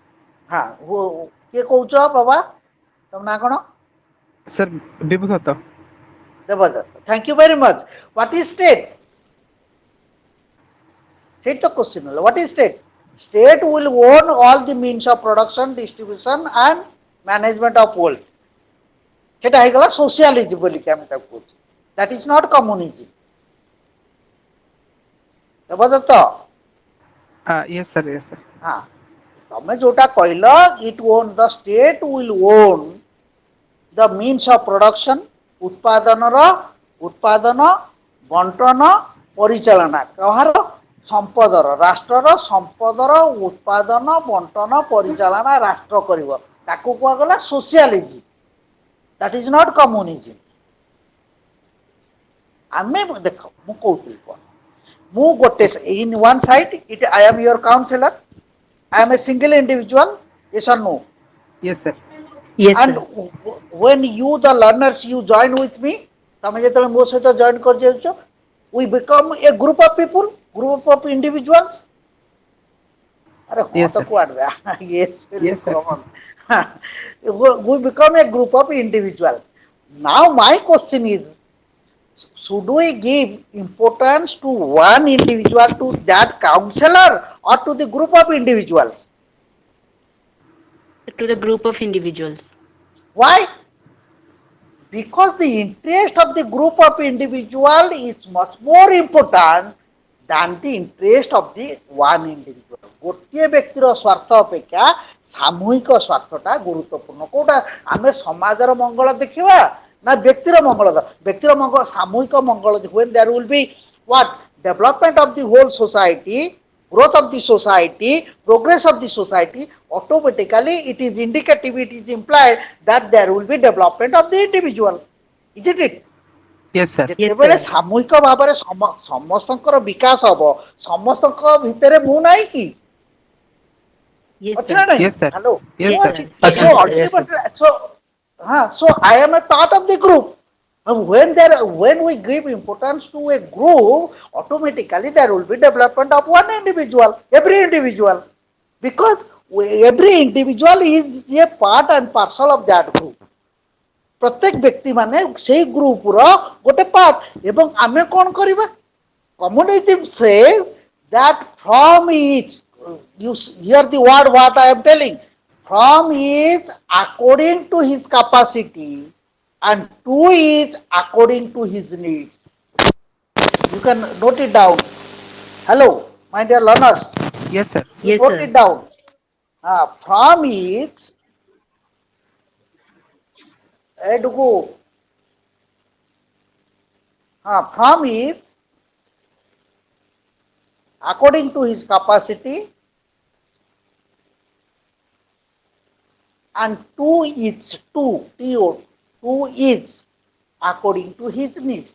हाँ, वो किए कहूच बाबा? तुम ना कौन? Sir, Vibhudatta. Devadatta. Thank you very much. What is state? State the question. What is state? State will own all the means of production, distribution and management of wealth. सेटा है गला socialism बोली क्या मैं तब कुछ. That is not communism. Devadatta. Yes, sir. Yes, sir. हाँ, तमें जोटा कहला, it own the state will own the means of production, उत्पादन बंटन परिचालना कहार संपदर राष्ट्रर संपदर उत्पादन बंटन परिचालना राष्ट्र करिवो ताकू कुआ गला socialism. That is not communism. आमे देखो मु कहउतली कोन मु गोटे in one side it I am your counsellor. I am a single individual. Yes or no? Yes, sir. Yes, and sir. when you the learners you join with me, तमे जेतले मो सहित जॉइन कर जेउछो, we become a group of people, group of individuals. अरे हो तो quad yes, Yes, sir. come on. We become a group of individuals. Now my question is, should we give importance to one individual, to that counselor, or to the group of individuals? To the group of individuals. Why? Because the interest of the group of individual is much more important than the interest of the one individual. गोटे व्यक्तिर स्वार्थ अपेक्षा सामूहिक स्वार्थटा गुरुत्वपूर्ण कोटा आम समाजर मंगल देखा ना व्यक्तिर मंगल व्यक्तिर मंगल सामूहिक मंगल when there will be what development of the whole society growth of the society progress of the society automatically it is indicative it is implied that there will be development of the individual isn't it Yes, sir. ଯେତେବେଳେ ସାମୂହିକ ଭାବରେ ସମସ୍ତଙ୍କର ବିକାଶ ହବ ସମସ୍ତଙ୍କ ଭିତରେ ମୁଁ ନାହିଁ କି Yes, ଅଛି sir. ନା ନାହିଁ Yes, sir. ହ୍ୟାଲୋ Yes, ମୁଁ sir. ଅଛି Yes, so sir. ultimately so I am a part of the group. And when we give importance to a group, automatically there will be development of one individual, every individual, because every individual is a part and parcel of that group. प्रत्येक व्यक्ति माने से group रो गोटे part एवं आमे कोन करिबा communism says that from each you hear the word what I am telling from each according to his capacity and to each according to his needs. You can note it down. Hello, my dear learners. Yes, sir. You Yes, note sir. it down. From each एडगो from each according to his capacity and to each to each according to his needs.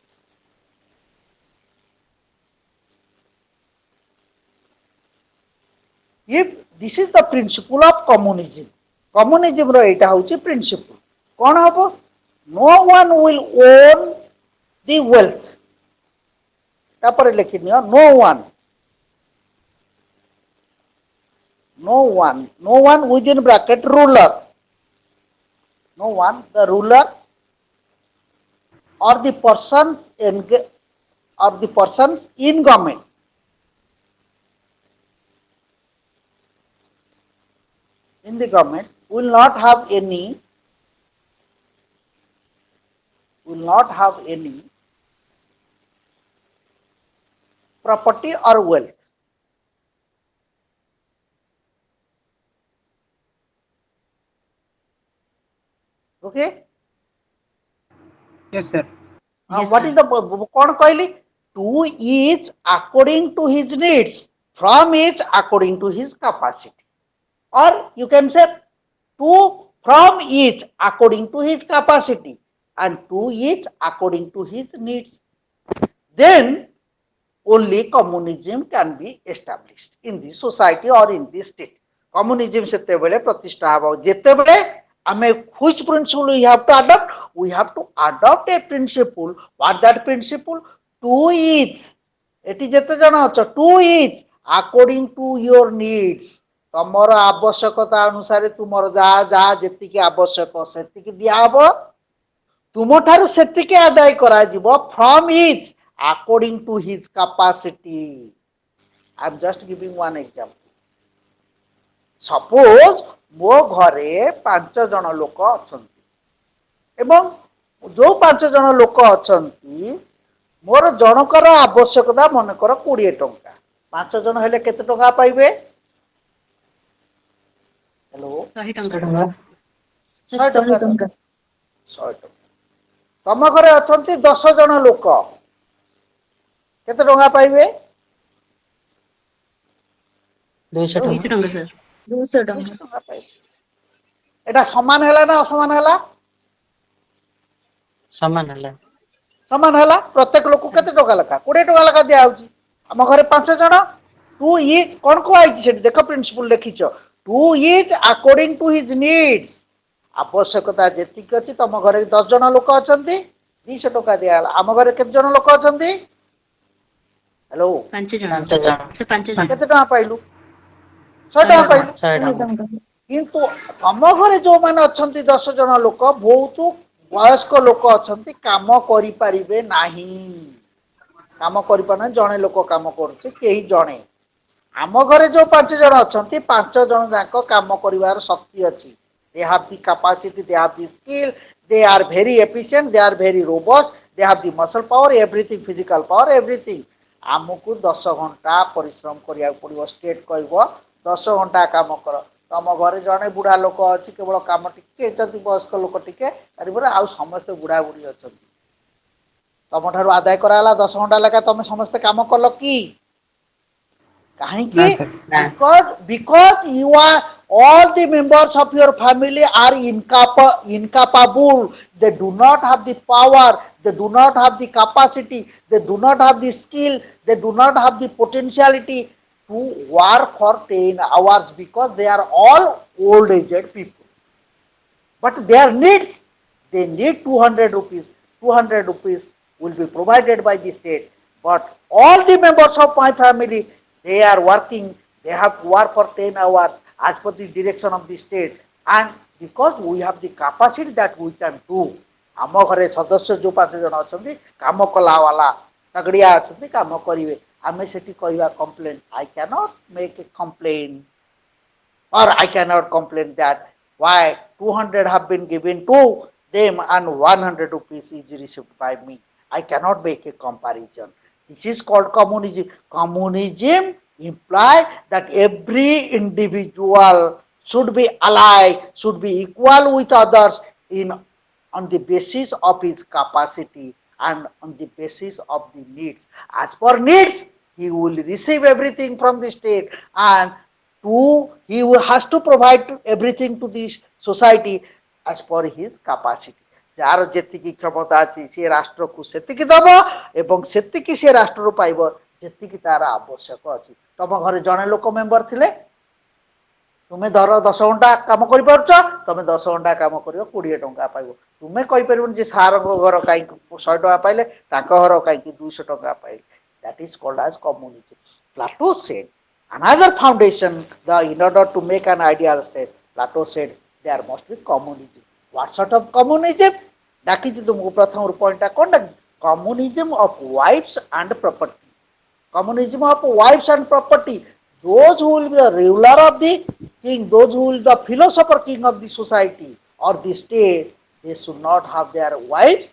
If this is the principle of communism रो एटा होची principle कौन हबो no one will own the wealth तापर लिखि नियो no one with in bracket ruler no one the ruler or the person in government in the government will not have any property or wealth. Okay? Yes, sir. Yes, What sir. is the कौन कहली to each according to his needs, from each according to his capacity, or you can say from each according to his capacity and to each according to his needs. Then only communism can be established in the society or in the state. Communism सेतेबेले प्रतिष्ठा हबो जेतेबेले आमे which principle we have to adopt? We have to adopt a principle. What that principle? To each. Eighty जेते जण अछ to each according to your needs. तमर आवश्यकता अनुसार तुमर जा जा जेतिकी आवश्यक सेतिकी दिया हबो तुम ठारू सेतिकी आदाय करा जिवो from each according to his capacity. I am just giving one example. Suppose मो घरे 5 जन लोक अछंती एवं जो 5 जन लोक अछंती मोर जनकर आवश्यकता मनकर 20 टंका 5 जन हेले केते टंका पाइबे हेलो 100 टंका। 100 100 टंका ଟଙ୍କା 100 टंका तम घरे अछंती 10 जन लोक केते टंका पाइबे 200 टଙ୍କା 200 टंका सर। 200 ଟଙ୍କା एटा समान हैला ना असमान हैला ସମାନ ହେଲା समान हैला प्रत्येक लोक केते टका लखा 20 टका लखा दिया होची हम घरे 5 जण टू ईच कोन को आइची सेठी देखो प्रिंसिपल लिखिछ to each according to his needs आवश्यकता जेतिक अछि तम घरे 10 जण लोक अछंती 200 टका दिया हला हम घरे केते जण लोक अछंती हेलो 5 जन 5 ଜଣ सर 5 जन केते टका पाइलु 100 टका पाइलु 100 ଟଙ୍କା ଟଙ୍କା किंतु तम घरे जो माने अछंती 10 जण लोक बहुत वयस्क लोक अछंती काम करि परिबे नाही काम करि पाना जणे लोक काम करछि केही जणे आम घरे जो 5 जण अछंती 5 जण जाक काम करिवार शक्ति अछि they have the capacity they have the skill they are very efficient they are very robust they have the muscle power everything physical power everything आमको 10 घंटा परिश्रम करिया पड़िबो स्टेट कहबो 10 घंटा काम कर तुम घरे जड़े बुढ़ा लोक अच्छी केवल कम टे वयस्क लोक टे आ समस्ते बुढ़ा बुढ़ी अच्छा तुम ठार आदाय कराला 10 घंटा लेखा तुम समस्ते काम कल कि ना कहीं sir because you are all the members of your family are incapable, they do not have the power, they do not have the capacity, they do not have the skill, they do not have the potentiality to work for 10 hours because they are all old aged people. But their needs, they need 200 rupees. 200 rupees will be provided by the state. But all the members of my family, they are working, they have to work for 10 hours as per the direction of the state. And because we have the capacity that we can do, ଆମ ଘରେ ସଦସ୍ୟ ଯୋଉ 5 ଜଣ ଅଛନ୍ତି କାମ କଲା वाला ତଗଡ଼ିଆ ଅଛନ୍ତି କାମ କରିବେ ଆମେ ସେଠି କହିବା complain I cannot make a complaint or I cannot complain that why 200 have been given to them and 100 rupees is received by me. I cannot make a comparison. This is called communism. Communism implies that every individual should be alike, should be equal with others in on the basis of his capacity and on the basis of the needs. As per needs, he will receive everything from the state and he has to provide everything to the society as per his capacity. जार जेतिकी क्षमता अच्छी सी राष्ट्र को सेतिकी दब एवं सेतिकी से राष्ट्र पाइब जेतिकी तार आवश्यक अच्छी तुम घरे जड़े लोक मेंबर थिले तुम्हें धर 10 घंटा काम कर तुम 10 घंटा काम कर 20 टंका पाइब तुम्हें कहीपर जे सार घर कहीं 100 टका पाइले घर कहीं 200 टका पाइले that is called as communism. Plato said another foundation in order to make an ideal state. Plato said there must be communism. What sort of communism? डाकिछि तुमको प्रथम पॉइंट कौन communism of wives and property. Communism of wives and property. Those who will be the ruler of the king, those who will be the philosopher king of the society or the state, they should not have their wives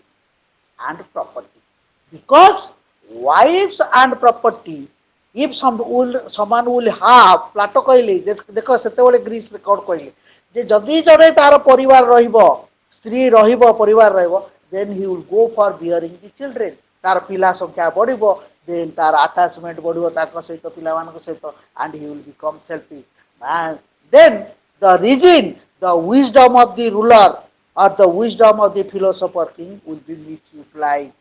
and property. Because wives and property, if someone will have, Plato कहले देखो सेतेबेले Greece रे code कहले जे जदि जड़े तार परिवार रहिबो स्त्री रहिबो परिवार रहिबो then he will go for bearing the children. तार पिला संख्या बढ़िबो then तार attachment बढ़िबो ताको सहित पिला मानको सहित and he will become selfish. And then the reason, the wisdom of the ruler or the wisdom of the philosopher king will be misutilized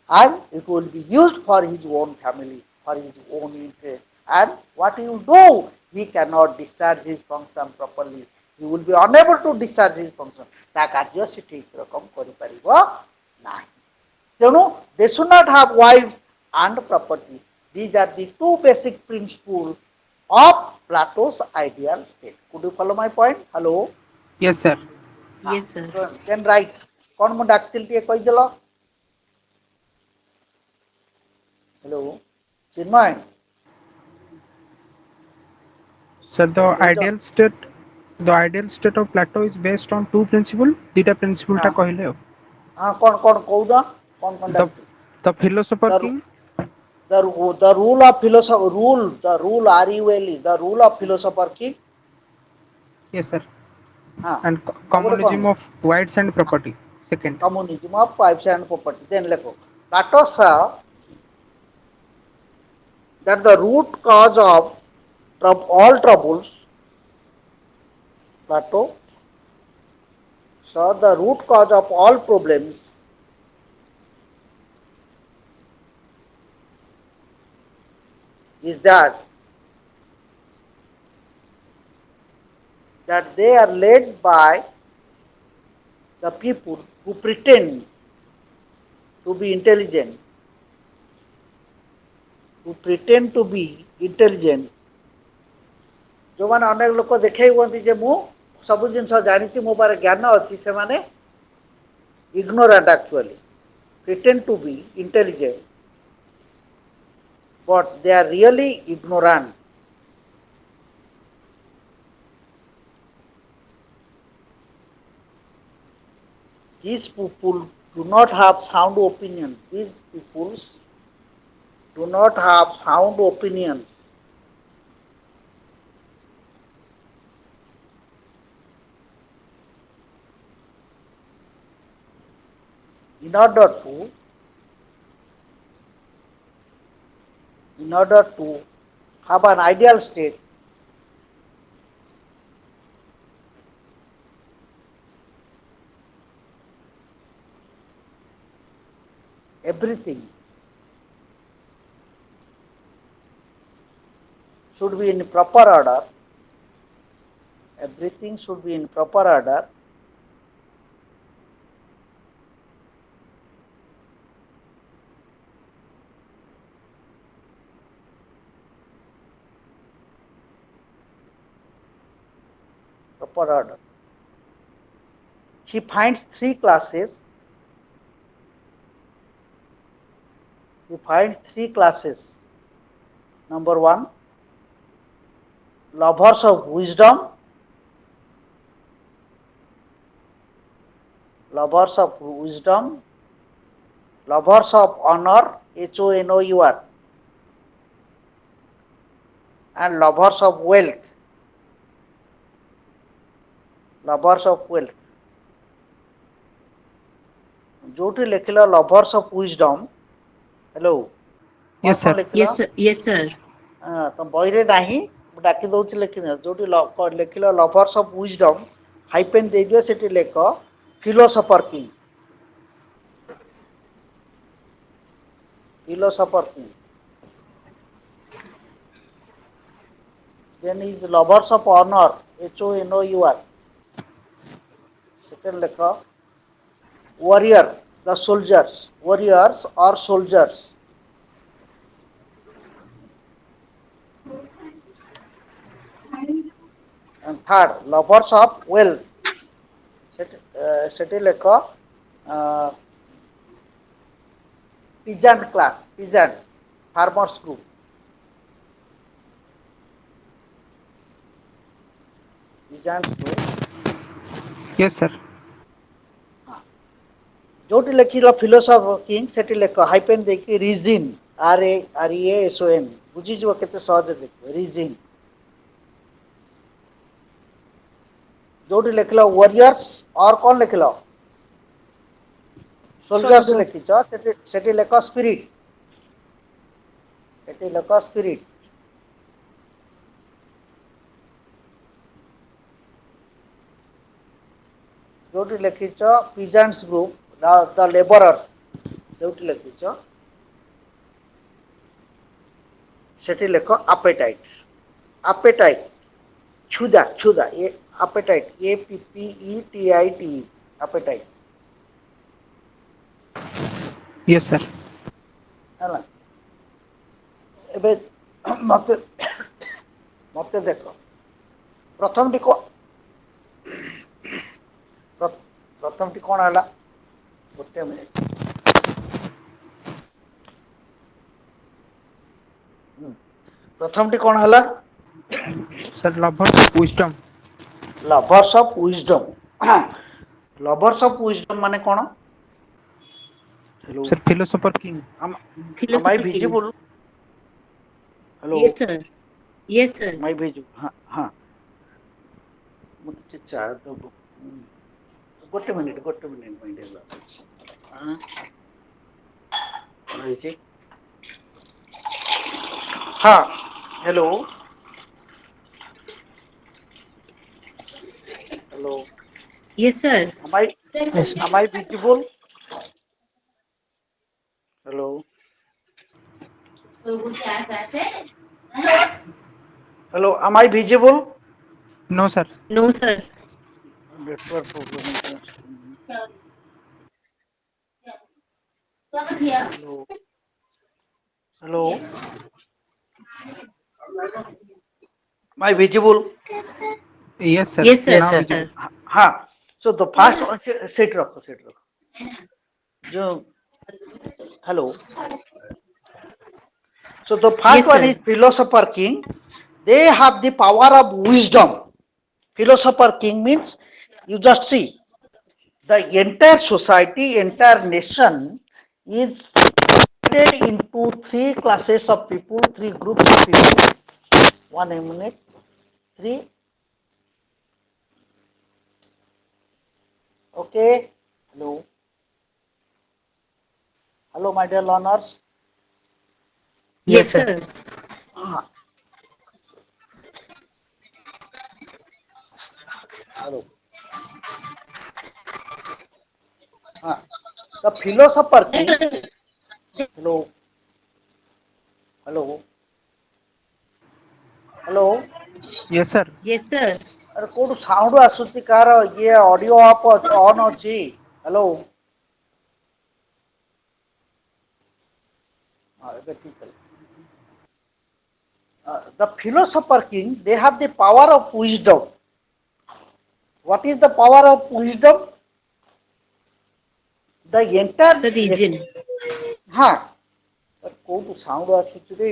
and it will be used for his own family, for his own interest. And what he will do, he cannot discharge his function properly. He will be unable to discharge his function. ତା କାର୍ଯ୍ୟ ସେ ଠିକ ରକମ କରିପାରିବ ନାହିଁ. ତେଣୁ they should not have wives and property. These are the two basic principles of Plato's ideal state. Could you follow my point? Hello? yes sir Yes, sir. Then right. कौन मु डाकतिल टिके कहिदेलो? Hello? Chinmay? sir the ideal state of Plato is based on two principle dita principle ta कहले हो हाँ कौन कौन कहूदा कौन कौन the the philosopher the king the rule of philosopher the rule RULE the rule of philosopher king. yes sir हाँ and communism of rights and property second communism of wives and property. Then lekho Plato saw that the root cause of all troubles. Plato saw the root cause of all problems is that they are led by the people who pretend to be intelligent, जो माने अनेक लोक देखै हुअନ୍ତି जे मु सब जिनस जानिछि मो पारे ज्ञान अछि से माने ignorant actually pretend to be intelligent but they are really ignorant. These people do not have sound opinions. These people do not have sound opinions. in order to have an ideal state, everything should be in proper order. Everything should be in proper order. Proper order. He finds three classes. He finds three classes. Number one, lovers of wisdom, lovers of wisdom, lovers of honor, HONOUR, and lovers of wealth. Lovers of wealth. जोटी लिखिला lovers of wisdom. Hello. Yes, sir. Yes, sir. Yes, sir. तो बहिरे नाही डाकी दउछि लिखिन जोटी लिखिला lovers of wisdom hyphen दे दियो सेठी लेख philosopher king. Philosopher king. Then is lovers of honor, HONOUR. Second lekha, warrior, the soldiers, warriors or soldiers. And third, lovers of wealth. Seti lekha, peasant class, peasant, farmers group. Peasant group. Yes, sir. जोटी लिखिल philosopher king सेठी लेख hyphen देखि reason REASON बुझी जो केते सहज देख रीजन जोटी लिखिल वॉरियर्स और कौन लिखिल सोल्जर्स Soldiers. लिखिछ सेठी लेख स्पिरिट सेठी लेख स्पिरिट जोटी लिखिछ पीजेंट्स ग्रुप द लेबरर्स जोटी लिखिछ सेठी लेख appetite appetite क्षुधा क्षुधा ये appetite APPETITE appetite Yes, sir. ହେଲା ଏବେ ମତେ ମତେ ଦେଖ ପ୍ରଥମଟି ପ୍ରଥମଟି କଣ ହେଲା ଗୋଟେ ମିନିଟ ପ୍ରଥମଟି କଣ ହେଲା Sir, lovers of wisdom. lovers of wisdom lovers of wisdom ମାନେ କଣ hello Sir, philosopher king. am I Philosopher king. visible hello Yes, sir. Yes, sir. am I visible हाँ मुझे चाह दो ଗୋଟେ ମିନିଟ ମାଇଣ୍ଡ ହେଲା ରହିଛି ହଁ hello hello Yes, sir. Yes, am I visible hello hello am I visible No, sir. No, sir. network problem hello hello am I visible Yes, sir. Yes, sir. yes, Now sir. visible. हाँ so the first set रखो जो hello so the first Yes, one sir. is philosopher king they have the power of wisdom philosopher king means you just see the entire society entire nation is divided into three classes of people three groups of people one minute three okay hello Hello, my dear learners. Yes, sir. Hello. The philosopher king. Hello. Hello. Hello. Yes, sir. Yes, sir. अरे code sound आसुची car ये audio आप on अछि. Hello. ଏବେ ଠିକ ହେଲା. The philosopher king, they have the power of wisdom. What is the power of wisdom? The entire The region. हाँ. Code sound आसुची रे.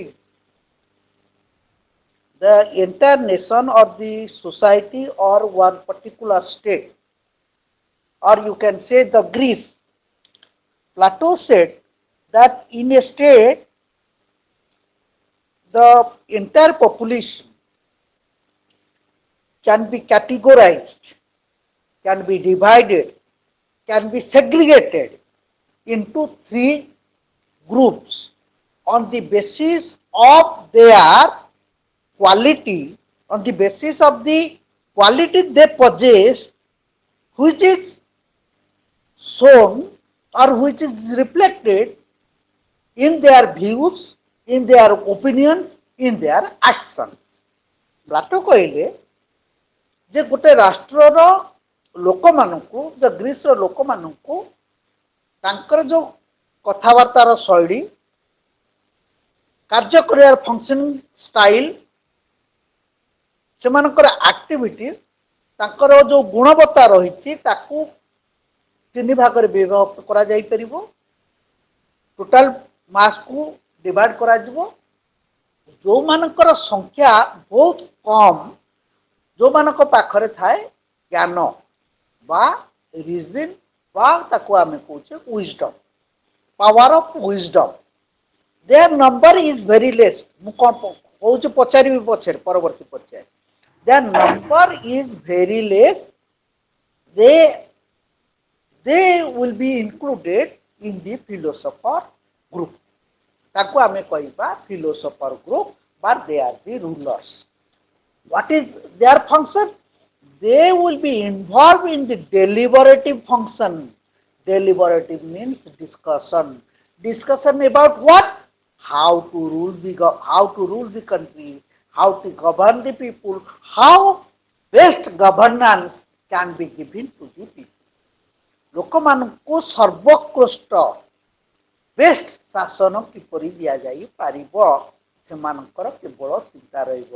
The entire nation or the society or one particular state, or you can say the Greece. Plato said that in a state, the entire population can be categorized, can be divided, can be segregated into three groups on the basis of their quality, on the basis of the quality they possess, which is shown or which is reflected in their views, in their opinions, in their actions. Plato କହିଲେ ଯେ ଗୋଟେ ରାଷ୍ଟ୍ରର ଲୋକମାନଙ୍କୁ, ଗ୍ରୀସର ଲୋକମାନଙ୍କୁ ତାଙ୍କର ଯୋଉ କଥାବାର୍ତ୍ତାର ଶୈଳୀ, କାର୍ଯ୍ୟ କରିବାର ଫଙ୍କସନିଂ ଷ୍ଟାଇଲ, ସେମାନଙ୍କର ଆକ୍ଟିଭିଟିଜ, ତାଙ୍କର ଯୋଉ ଗୁଣବତ୍ତା ରହିଛି ତାକୁ ତିନି ଭାଗରେ ବିଭକ୍ତ କରାଯାଇପାରିବ. ଟୋଟାଲ ମାସକୁ ଡିଭାଇଡ କରାଯିବ. ଯୋଉମାନଙ୍କର ସଂଖ୍ୟା ବହୁତ କମ, ଯୋଉମାନଙ୍କ ପାଖରେ ଥାଏ ଜ୍ଞାନ ବା ରିଜିନ ବା ତାକୁ ଆମେ କହୁଛେ wisdom, power of wisdom, their number is very less. ମୁଁ କଣ କହୁଛି ପଚାରିବି ପଛରେ, ପରବର୍ତ୍ତୀ ପଚାର. Their number is very less. They will be included in the philosopher group. ତାକୁ ଆମେ କହିବା philosopher group, but they are the rulers. What is their function? They will be involved in the deliberative function. Deliberative means discussion. Discussion about what? How to rule the country, how to govern the people, how best governance can be given to the people. ଲୋକମାନଙ୍କୁ ସର୍ବୋତ୍କୃଷ୍ଟ best ଶାସନ କିପରି ଦିଆଯାଇ ପାରିବ, ସେମାନଙ୍କର କେବଳ ଚିନ୍ତା ରହିବ.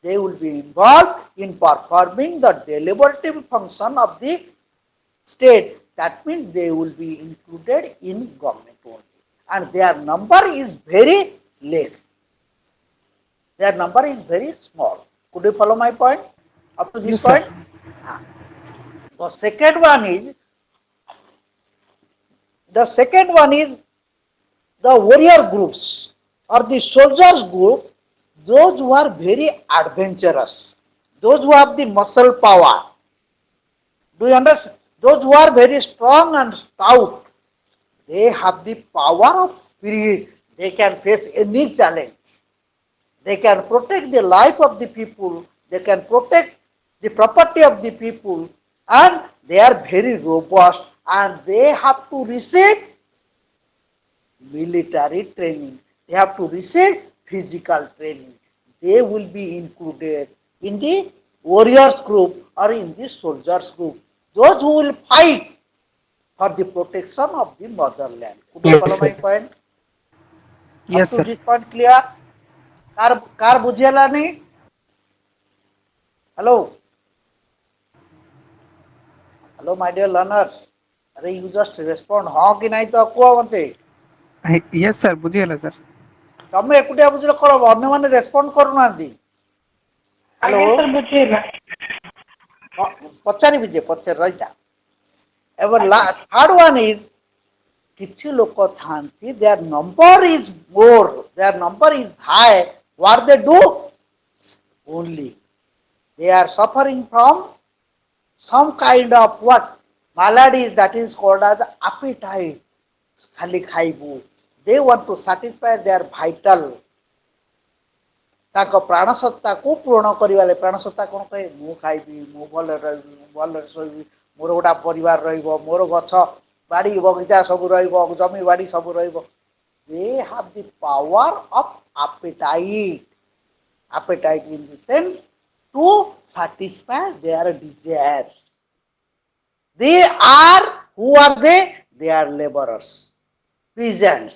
They will be involved in performing the deliberative function of the state. That means they will be included in government only. And their number is very less. Their number is very small. Could you follow my point? Up to this Yes, point? sir. The second one is the warrior groups or the soldiers group, those who are very adventurous, those who have the muscle power. Do you understand? Those who are very strong and stout, they have the power of spirit. They can face any challenge. They can protect the life of the people. They can protect the property of the people, and they are very robust, and they have to receive military training. They have to receive physical training. They will be included in the warriors group or in the soldiers group. Those who will fight for the protection of the motherland. Could you Yes, follow my sir. point? Yes, Up to sir. this point clear? कार बुझेलानी? Hello? Hello, my dear learners. अरे you just respond हाँ कि नहीं तो कुआ मते. Yes, sir. बुझिगला sir. ତମେ ଏକୁଟିଆ ବୁଝିଲେ କଣ ହବ, ଅନ୍ୟମାନେ ରେସ୍ପଣ୍ଡ କରୁନାହାନ୍ତି. ହ୍ୟାଲୋ, ପଚାରିବି ଯେ ପଚାରି ରହିଥା. ଏବେ ଥାର୍ଡ ୱାନ୍ ଇଜ୍, କିଛି ଲୋକ ଥାନ୍ତି, their number is more, their number is high. What they do? Only they are suffering from some kind of what maladies, that is called as appetite. ଖାଲି ଖାଇବୁ, they want to satisfy their vital ତାଙ୍କ ପ୍ରାଣସତ୍ତାକୁ ପୂରଣ କରିବାରେ ପ୍ରାଣସତ୍ତା କ'ଣ କହେ ମୁଁ ଖାଇବି ମୁଁ ଭଲରେ ରହିବି ଭଲରେ ଶୋଇବି ମୋର ଗୋଟା ପରିବାର ରହିବ ମୋର ଗଛ ବାଡ଼ି ବଗିଚା ସବୁ ରହିବ ଜମି ବାଡ଼ି ସବୁ ରହିବ they have the power of appetite appetite in the sense to satisfy their desires they are who are they are laborers peasants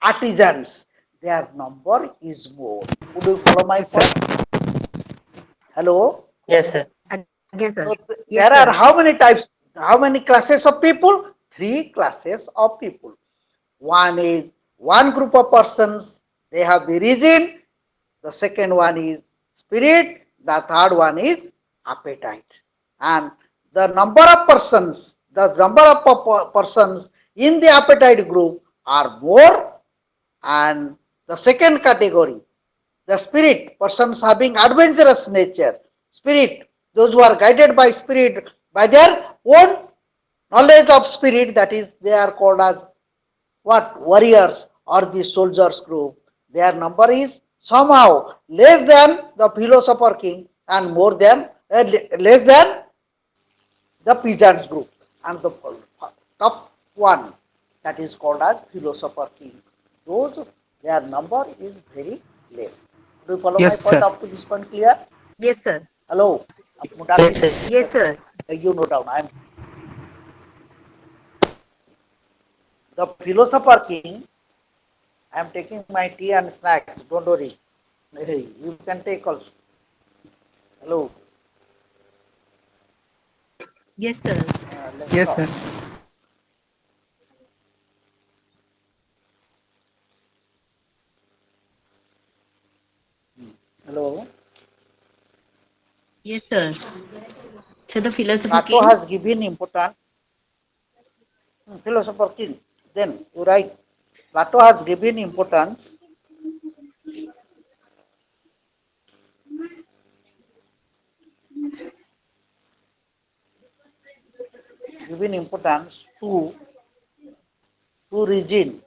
artisans their number is more would you follow my Yes, sir. point hello Yes, sir. Yes, sir. so Yes, there are sir. how many types how many classes of people three classes of people one is one group of persons they have the reason the second one is spirit the third one is appetite and the number of persons in the appetite group are more and the second category the spirit persons having adventurous nature spirit those who are guided by spirit by their own knowledge of spirit that is they are called as what warriors or the soldiers group their number is somehow less than the philosopher king and more than less than the peasants group and the top one that is called as philosopher king those their number is very less do you follow my Yes, point sir. up to this point clear Yes, sir. hello Yes, sir. Yes, sir. you note down I am the philosopher king I am taking my tea and snacks don't worry hey, you can take also hello Yes, sir. let's Yes, talk sir. hello Yes, sir. So the philosopher Plato king. has given important philosopher king. Then you write Plato has given importance to reason.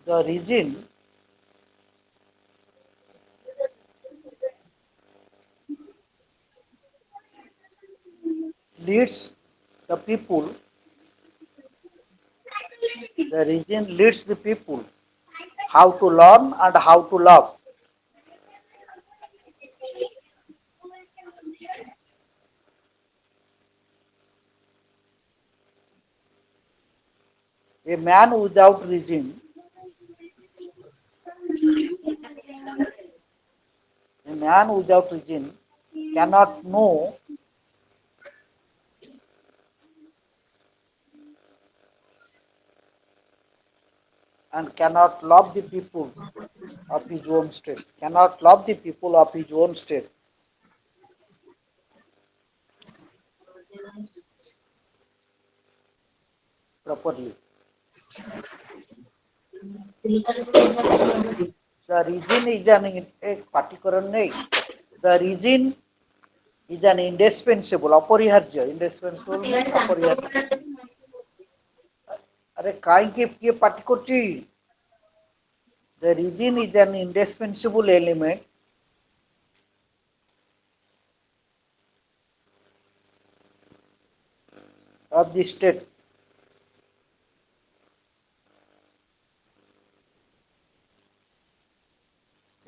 The reason leads the people. The reason leads the people how to learn and how to love. A man without reason, cannot know and cannot love the people of his own state. Cannot love the people of his own state properly. The reason is a particular name. The reason is an indispensable, अपरिहार्य. Indispensable means अपरिहार्य. अरे काहे के party करची? The reason is an indispensable element of the state.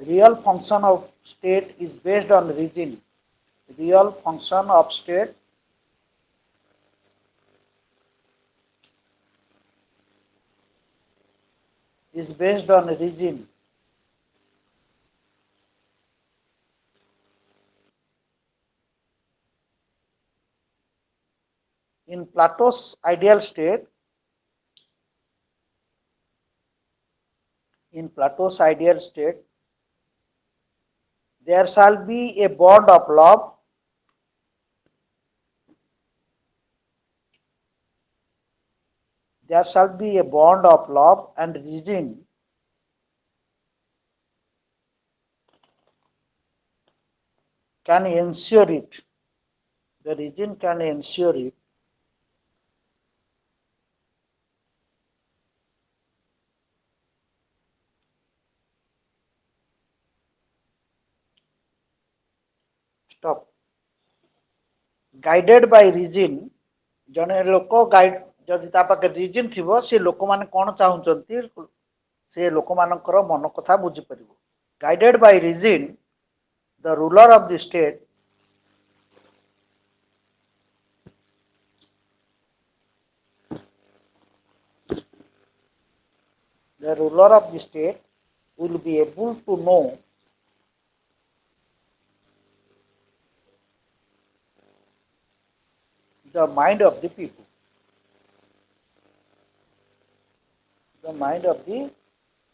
Real function of state is based on reason. Real function of state is based on reason. In Plato's ideal state, there shall be a bond of love. There shall be a bond of love and reason can ensure it. The reason can ensure it stop. Guided by reason, जने लोक guide जदि ता पाखे region थिबो से लोक माने कोन चाहुचंती से लोक मानकर मन कथा बुझी परिबो. Guided by reason, the ruler of the state will be able to know the mind of the people. The mind of the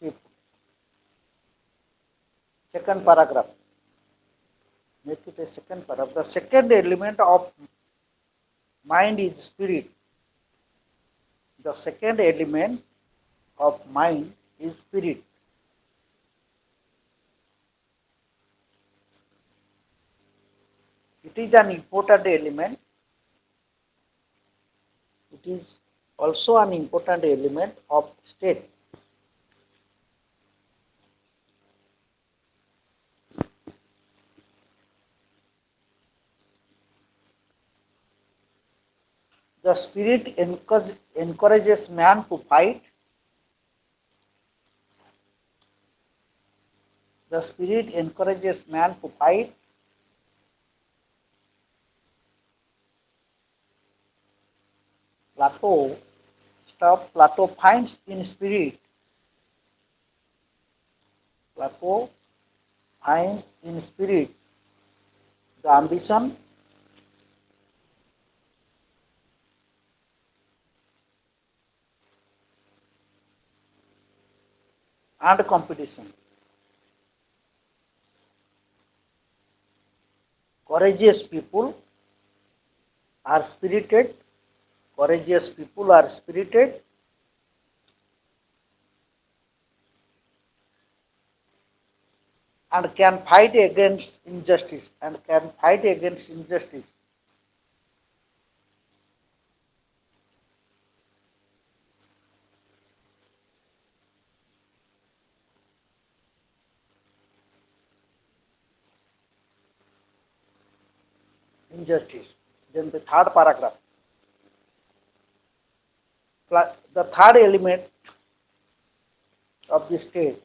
people. Second paragraph. Make it a second paragraph. The second element of mind is spirit. The second element of mind is spirit. It is an important element. It is also an important element of state. The spirit encourages man to fight. The spirit encourages man to fight. Plato finds in spirit. Plato finds in spirit the ambition, and competition. Courageous people are spirited. Courageous people are spirited. And can fight against injustice. Then the third paragraph. The third element of the state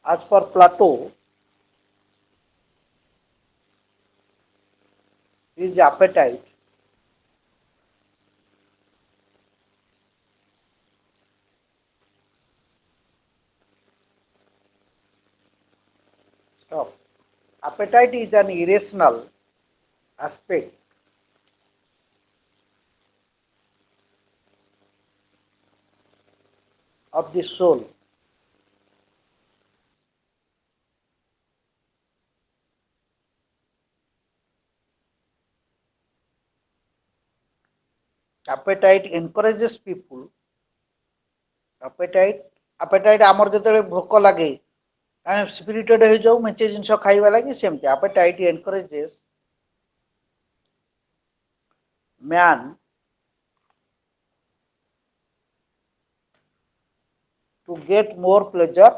as per Plato is appetite. Stop. Appetite is an irrational aspect of the soul. Appetite encourages people. Appetite आमर जेतेबेले भोक लागे आम spirited हो जाऊ मेचे जिनस खाइबा लागी सेमती appetite encourages man to get more pleasure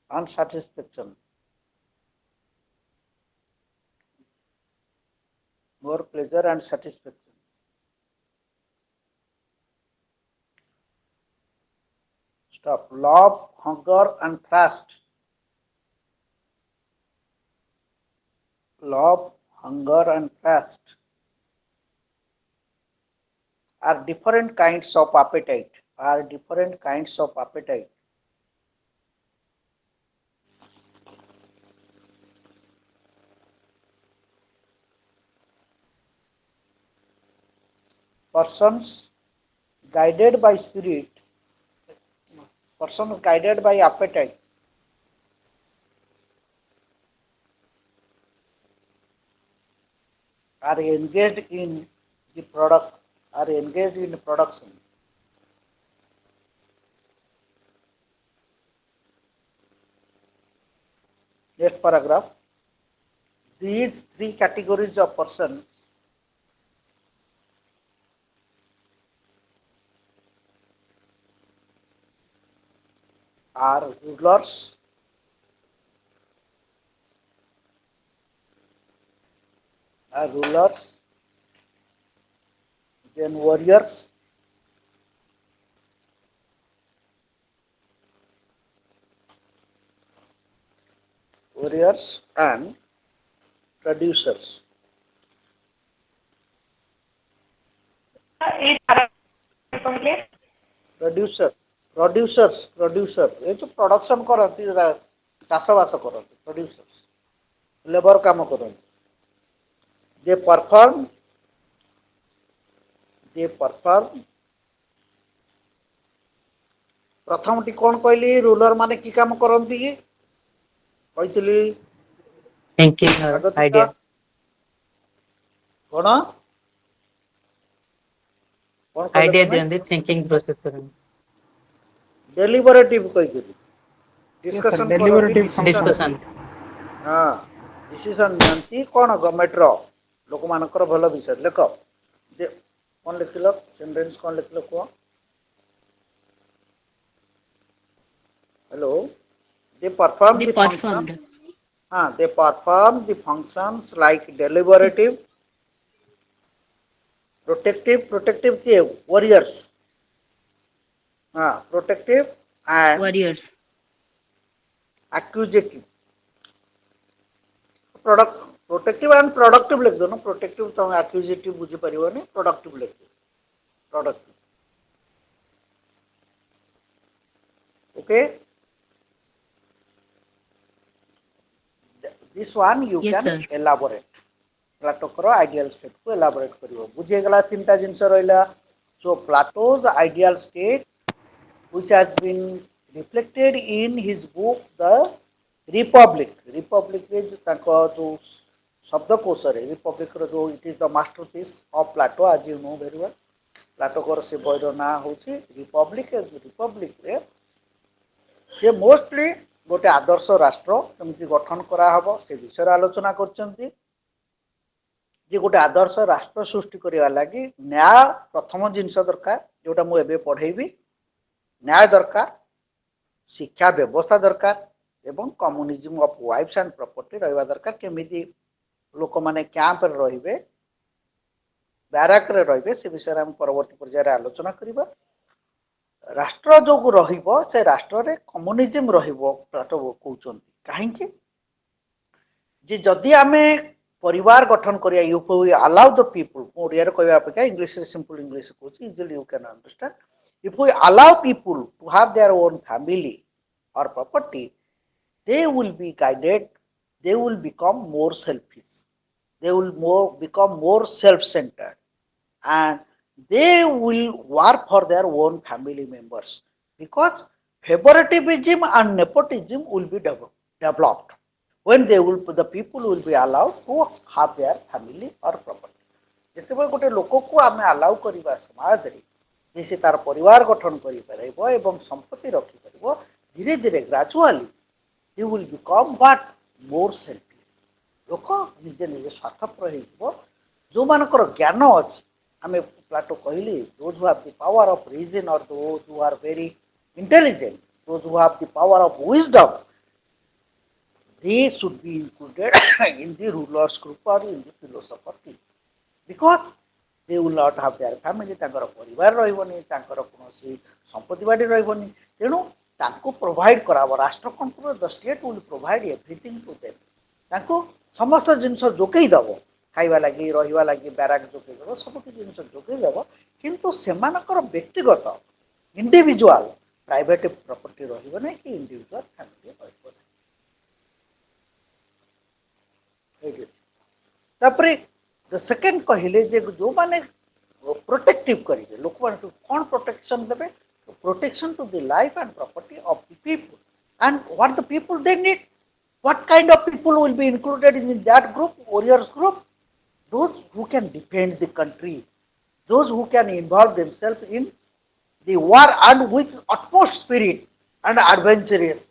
and satisfaction. More pleasure and satisfaction. Stop. Love, hunger, and thirst. Love, hunger, and thirst are different kinds of appetite. Persons guided by spirit, persons guided by appetite are engaged in production. Next paragraph. These three categories of persons are rulers, then warriors, and producers. Producer ये जो production करती चाष बास करती producers labour काम करती they perform प्रथम T कौन कहली रूलर माने की काम करती कि कहली thinking idea. कौन कौन idea दियंती thinking process करन डेलिबरेटिव कहली Yes, sir. Discussion Deliberative function. discussion. हाँ डिसीजन नियंती कौन गवर्नमेंट रो लोक मानकर भल विषय लेख कौन लिखल सेंटेंस कौन लिखल कह hello they perform They the performed. functions they perform the functions like deliberative protective के warriors protective and Warriors. accusative product protective and productive लिख दो ना protective तो accusative बुझी परिवाने productive लिख दो productive okay this one you Yes, can sir. elaborate Plato करो ideal state को elaborate करियो बुझे गला तीनटा जिंस रहला so Plato's ideal state which has been reflected in his book the Republic is ताको जो शब्दकोश रे Republic रो जो it is the masterpiece of Plato as you know very well Plato कर से बयरो ना होची Republic रे से मोस्टली गोटे आदर्श राष्ट्र केमती गठन करा हबो से विषय आलोचना करचंती जे गोटे आदर्श राष्ट्र सृष्टि करिया लागि न्याय प्रथम जिंस दरकार जोटा मु एबे पढेबी न्याय दरकार शिक्षा व्यवस्था दरकार एवं communism of wives and property रहबा दरकार केमिति लोक माने कैंप रे रहिबे बैराक रे रहिबे से विषय हम परवर्ती पर्याय आलोचना करिबा राष्ट्र जो रहिबो से राष्ट्र रे कम्युनिज्म रहिबो प्लाटो कहउचंती काहे कि जे जदि आमे परिवार गठन करिया you allow the people Odia रे कहबा अपेक्षा इंग्लिश रे सिंपल इंग्लिश कहउची easily you can understand if we allow people to have their own family or property they will be guided they will become more selfish they will become more self-centered and they will work for their own family members because favoritism and nepotism will be developed when the people will be allowed to have their family or property जेतेबे गोटे लोक को आमे allow करिबा समाज रे जे तार परिवार गठन करि परैबो एवं संपत्ति रखि परैबो धीरे धीरे gradually he will become what more selfish लोक निजे निजे स्वार्थपर हेइबो जो मानकर ज्ञान अछि आमे प्लाटो कहली those who have the power of reason or those who are very intelligent those who have the power of wisdom they should be included in the rulers group or in the philosopher team because they will not have their family तांकर परिवार रहइबनी तांकर कोनोसी संपत्ति बाडी रहइबनी तेनु तांको provide कराबो राष्ट्र control the state will provide everything to them तांको समस्त जिंस जोकेई दबो खाइबा लागि रहिबा लागि बैराक जोकेई दबो सब कि जिंस जोकेई दबो किंतु सेमानकर व्यक्तिगत इंडिविजुअल प्राइवेट प्रॉपर्टी रहइबो नै कि इंडिविजुअल फैमिली रहइबो नै तापरे द सेकंड कहले जे जो माने प्रोटेक्टिव करिवे लोक माने कोन प्रोटेक्शन देबे protection to the life and property of the people and what the people they need what kind of people will be included in that group warriors group those who can defend the country those who can involve themselves in the war and with utmost spirit and adventurous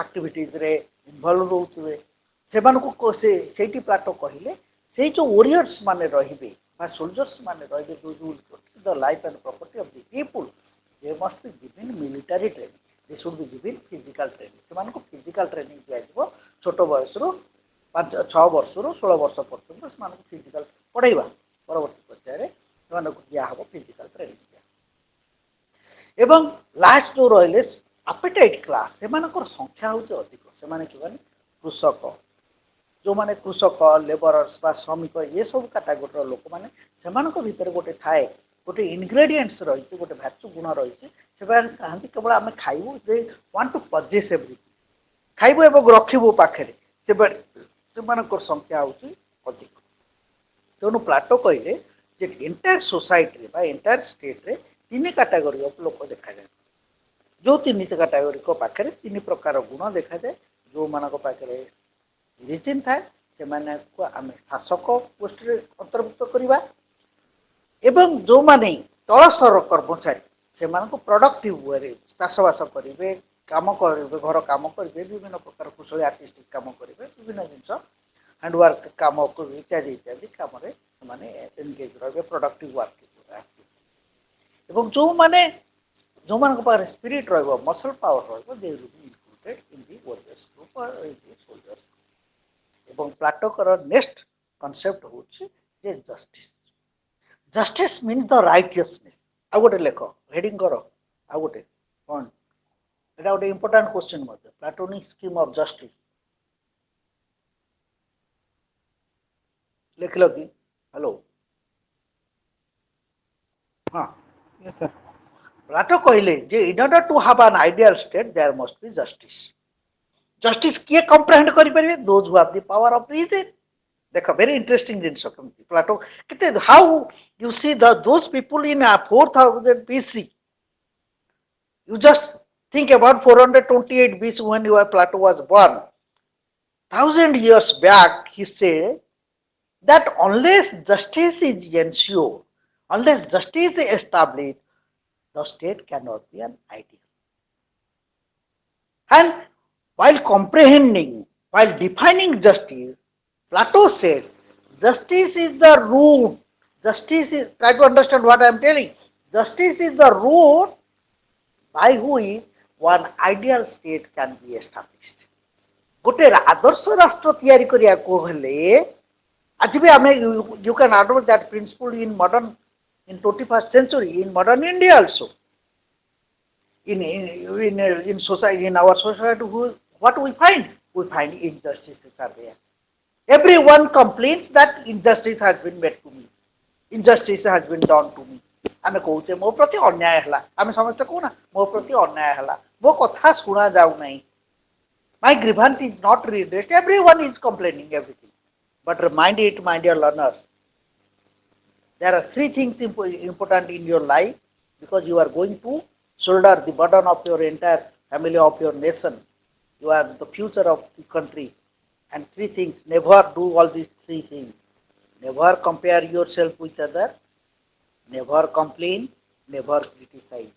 activities रे involve होउथवे सेमानको से सेठी Plato कहिले से जो warriors माने रहिबे बा soldiers माने रहिबे जो the life and property of the people they must be given military training. They should be given physical training. ସେମାନଙ୍କୁ physical training ଦିଆଯିବ ଛୋଟ ବୟସରୁ 6 ବର୍ଷରୁ 16 ବର୍ଷ ପର୍ଯ୍ୟନ୍ତ ସେମାନଙ୍କୁ physical ପଢ଼େଇବା ପରବର୍ତ୍ତୀ ପର୍ଯ୍ୟାୟରେ ସେମାନଙ୍କୁ ଦିଆହେବ physical training ଏବଂ ଲାଷ୍ଟ ଯୋଉ ରହିଲେ appetite class ସେମାନଙ୍କର ସଂଖ୍ୟା ହେଉଛି ଅଧିକ ସେମାନେ କିମାନେ କୃଷକ ଯୋଉମାନେ କୃଷକ ଲେବରର୍ସ ବା ଶ୍ରମିକ ଏ ସବୁ କାଟାଗୋରୀର ଲୋକମାନେ ସେମାନଙ୍କ ଭିତରେ ଗୋଟେ ଥାଏ ଗୋଟେ ଇନଗ୍ରେଡିଏଣ୍ଟସ୍ ରହିଛି ଗୋଟେ ଭାତୃ ଗୁଣ ରହିଛି ସେମାନେ ଚାହାନ୍ତି କେବଳ ଆମେ ଖାଇବୁ ଦେ ୱାଣ୍ଟ ଟୁ ପରଚେସ୍ ଏଭ୍ରିଥିଙ୍ଗ ଖାଇବୁ ଏବଂ ରଖିବୁ ପାଖରେ ସେମାନଙ୍କର ସଂଖ୍ୟା ହେଉଛି ଅଧିକ ତେଣୁ ପ୍ଲାଟୋ କହିଲେ ଯେ ଏଣ୍ଟାୟାର ସୋସାଇଟିରେ ବା ଏଣ୍ଟାୟାର ଷ୍ଟେଟ୍ରେ 3 କାଟାଗୋରୀ ଅଫ୍ ଲୋକ ଦେଖାଯାଏ ଯୋଉ 3 କାଟାଗୋରୀଙ୍କ ପାଖରେ 3 ପ୍ରକାର ଗୁଣ ଦେଖାଯାଏ ଯୋଉମାନଙ୍କ ପାଖରେ ରିଜିନ୍ ଥାଏ ସେମାନଙ୍କୁ ଆମେ ଶାସକ ଗୋଷ୍ଠୀରେ ଅନ୍ତର୍ଭୁକ୍ତ କରିବା ଏବଂ ଯୋଉମାନେ ତଳ ସ୍ତର କର୍ମଚାରୀ ସେମାନଙ୍କୁ ପ୍ରଡକ୍ଟିଭ ୱେରେ ଚାଷବାସ କରିବେ କାମ କରିବେ ଘର କାମ କରିବେ ବିଭିନ୍ନ ପ୍ରକାର କୁଶଳୀ ଆର୍ଟିଷ୍ଟିକ କାମ କରିବେ ବିଭିନ୍ନ ଜିନିଷ ହ୍ୟାଣ୍ଡୱାର୍କ କାମ ଇତ୍ୟାଦି ଇତ୍ୟାଦି କାମରେ ସେମାନେ ଏନଗେଜ ରହିବେ ପ୍ରଡକ୍ଟିଭ ୱାର୍କ ଏବଂ ଯୋଉମାନଙ୍କ ପାଖରେ ସ୍ପିରିଟ୍ ରହିବ ମସଲ ପାୱାର ରହିବ ଦେ will be included in the Warriors group or in the soldiers ଏବଂ ପ୍ଲାଟୋଙ୍କର ନେକ୍ସଟ କନସେପ୍ଟ ହେଉଛି ଯେ ଜଷ୍ଟିସ୍ ଜଷ୍ଟିସ୍ ମିନ୍ସ ଦ ରାଇଟିୟସନେସ୍ ଆଉ ଗୋଟେ ଲେଖ ହେଡିଂ କର ଆଉ ଗୋଟେ ପଏଣ୍ଟ ଏଇଟା ଗୋଟେ ଇମ୍ପୋର୍ଟାଣ୍ଟ କ୍ୱେଶ୍ଚିନ୍ ମଧ୍ୟ ପ୍ଲାଟୋନିକ୍ ସ୍କିମ୍ ଅଫ୍ ଜଷ୍ଟିସ୍ ଲେଖିଲ କି ହ୍ୟାଲୋ ହଁ Yes, sir. ପ୍ଲାଟୋ କହିଲେ ଯେ in order to have an ideal state there must be justice justice କିଏ କମ୍ପ୍ରେହେଣ୍ଡ କରିପାରିବେ those who have the power of reason ଦେଖ ଭେରି ଇଣ୍ଟରେଷ୍ଟିଂ ଜିନିଷ କେମିତି ପ୍ଲାଟୋ କେତେ how you see those people in 4000 BC you just think about 428 BC when Plato was born 1000 years back he said that unless justice is ensured unless justice is established the state cannot be an ideal and while comprehending while defining justice Plato said justice is the root justice is try to understand what I am telling justice is the root by which one ideal state can be established गोटे आदर्श राष्ट्र तैयारी करियाको हेले आज भी आमे you can adopt that principle in modern in 21st century in modern India also in society in our society what we find injustices are there everyone complains that injustice has been made to me injustice has been done to me आमे कहूचे मो प्रति अन्याय हला आमे समस्त कहू ना मो प्रति अन्याय हला मो कथा सुना जाऊ नहीं my grievance is not redressed everyone is complaining everything but remind it my dear learners there are 3 things important in your life because you are going to shoulder the burden of your entire family of your nation you are the future of the country and 3 things never do all these 3 things never compare yourself with others never complain, never criticize.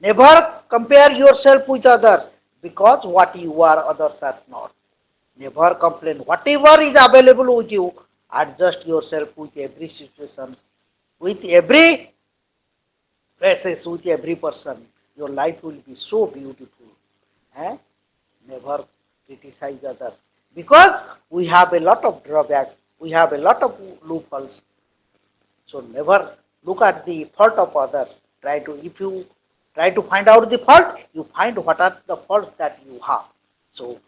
Never compare yourself with others because what you are, others are not. Never complain. Whatever is available with you, adjust yourself with every situation, with every faces, with every person. Your life will be so beautiful. Eh? Never criticize others because we have a lot of drawbacks. We have a lot of loopholes. So never look at the fault of others. If you try to find out the fault, you find what are the faults that you have. So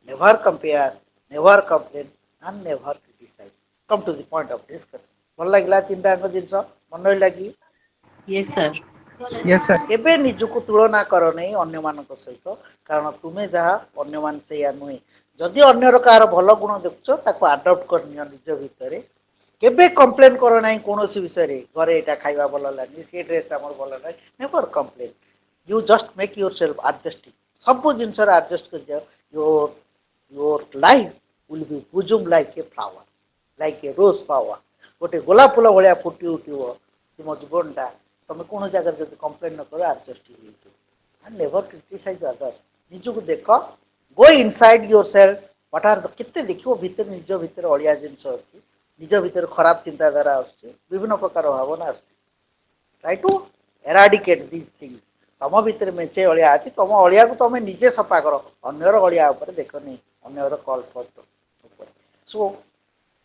never compare, never complain, and never criticize. Come to the point of discussion. ଭଲ ଲାଗିଲା ଚିନ୍ତା ଜିନିଷ ମନ ଲାଗି Yes, sir. Yes, sir. କେବେ ନିଜକୁ ତୁଳନା କର ନାହିଁ ଅନ୍ୟମାନଙ୍କ ସହିତ କାରଣ ତୁମେ ଯାହା ଅନ୍ୟମାନେ ସେଇଆ ନୁହେଁ ଯଦି ଅନ୍ୟର କାହାର ଭଲ ଗୁଣ ଦେଖୁଛ ତାକୁ ଆଡପ୍ଟ କରିନିଅ ନିଜ ଭିତରେ କେବେ କମ୍ପ୍ଲେନ୍ କର ନାହିଁ କୌଣସି ବିଷୟରେ ଘରେ ଏଇଟା ଖାଇବା ଭଲ ହେଲାନି ସେ ଡ୍ରେସ୍ ଆମର ଭଲ ହେଲାନି never complain you just make yourself adjusting ସବୁ ଜିନିଷରେ ଆଡଜଷ୍ଟ କରିଯାଅ your life will be bosom like a flower like a rose flower ଗୋଟେ ଗୋଲାପ ଫୁଲ ଭଳିଆ ଫୁଟି ଉଠିବ ତୁମ ଜୀବନଟା ତମେ କୌଣସି ଜାଗାରେ ଯଦି କମ୍ପ୍ଲେନ୍ ନ କର ଆଡଜଷ୍ଟ ହେଇଯିବ and never criticize others ନିଜକୁ ଦେଖ go inside yourself what are the କେତେ ଦେଖିବ ଭିତରେ ନିଜ ଭିତରେ ଅଳିଆ ଜିନିଷ ଅଛି ନିଜ ଭିତରେ ଖରାପ ଚିନ୍ତାଧାରା ଆସୁଛି ବିଭିନ୍ନ ପ୍ରକାର ଭାବନା ଆସୁଛି try to eradicate these things. ତମ ଭିତରେ ମେଞ୍ଚେ ଅଳିଆ ଅଛି, ତମ ଅଳିଆକୁ ତମେ ନିଜେ ସଫା କର, ଅନ୍ୟର ଅଳିଆ ଉପରେ ଦେଖନି, ଅନ୍ୟର କଲ୍ ଉପରେ। ସୋ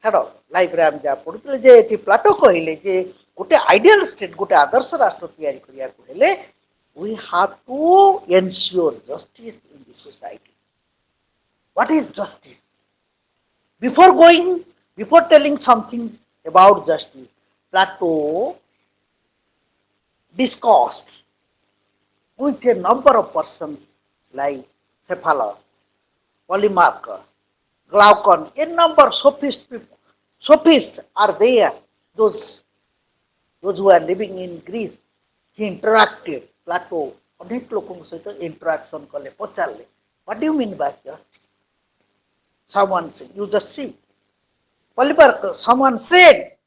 ଛାଡ଼, ଲାଇଫରେ ଆମେ ଯାହା ପଢୁଥିଲେ ଯେ ଏଠି ପ୍ଲାଟୋ କହିଲେ ଯେ ଗୋଟେ ଆଇଡିଆଲ ଷ୍ଟେଟ୍, ଗୋଟେ ଆଦର୍ଶ ରାଷ୍ଟ୍ର ତିଆରି କରିବାକୁ ହେଲେ we have to ensure justice in the society. What is justice? Before telling something about justice, Plato discussed with a number of persons like Cephalus, Polemarchus, Glaucon, a number of sophists are there, those who are living in Greece. He interacted, Plato, ଅନେକ ଲୋକଙ୍କ ସହିତ interaction କଲେ, ପଚାରିଲେ, what do you mean by justice? Someone said, you just see. Polemarchus, someone said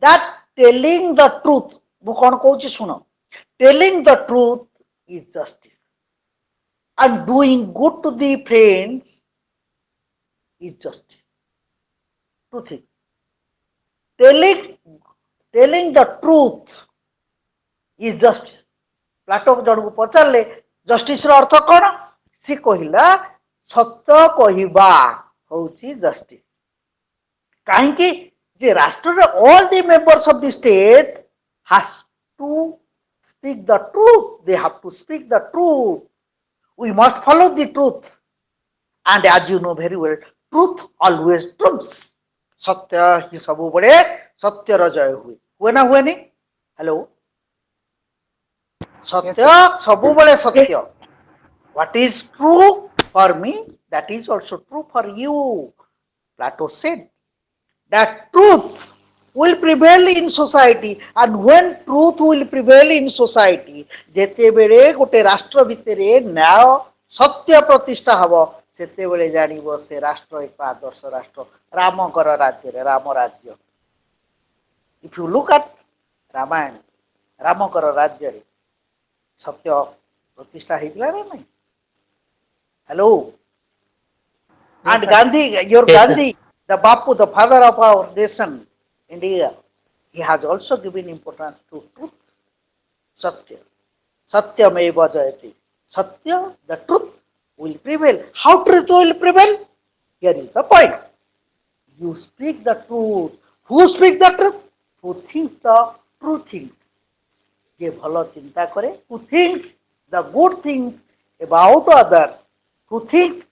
that telling the truth, ମୁଁ କ'ଣ କହୁଛି ଶୁଣ, telling the truth is justice, and doing good to the friends is justice. Two things. Telling the truth is justice. Plato ଜଣକୁ ପଚାରିଲେ ଜଷ୍ଟିସର ଅର୍ଥ କ'ଣ? ସେ କହିଲା ସତ କହିବା ହଉଛି ଜଷ୍ଟିସ। କାହିଁକି? ଯେ ରାଷ୍ଟ୍ରରେ all the members of the state has to speak the truth. They have to speak the truth. We must follow the truth. And as you know very well, truth always trumps. ସତ୍ୟ ହିଁ ସବୁବେଳେ ସତ୍ୟର ଜୟ ହୁଏ। ହୁଏ ନା ହୁଏନି? Hello, ସତ୍ୟ ସବୁବେଳେ ସତ୍ୟ। What is true for me, that is also true for you. Plato said that truth will prevail in society, and when truth will prevail in society, ଯେତେବେଳେ ଗୋଟେ ରାଷ୍ଟ୍ର ଭିତରେ ନ୍ୟାୟ ସତ୍ୟ ପ୍ରତିଷ୍ଠା ହବ, ସେତେବେଳେ ଜାଣିବ ସେ ରାଷ୍ଟ୍ର ଏକ ଆଦର୍ଶ ରାଷ୍ଟ୍ର, ରାମଙ୍କର ରାଜ୍ୟରେ, ରାମ ରାଜ୍ୟ। If you look at Ramayana, ରାମଙ୍କର ରାଜ୍ୟରେ ସତ୍ୟ ପ୍ରତିଷ୍ଠା ହେଇଥିଲା ନା ନାହିଁ? Hello. And Gandhi, your Gandhi, the Bapu, the father of our nation, India, he has also given importance to truth. Satya. Satyameva jayati. Satya, the truth will prevail. How truth will prevail? Here is the point. You speak the truth. Who speaks the truth? Who thinks the true things. ଯେ ଭଲ ଚିନ୍ତା କରେ, who thinks the good things about others, who thinks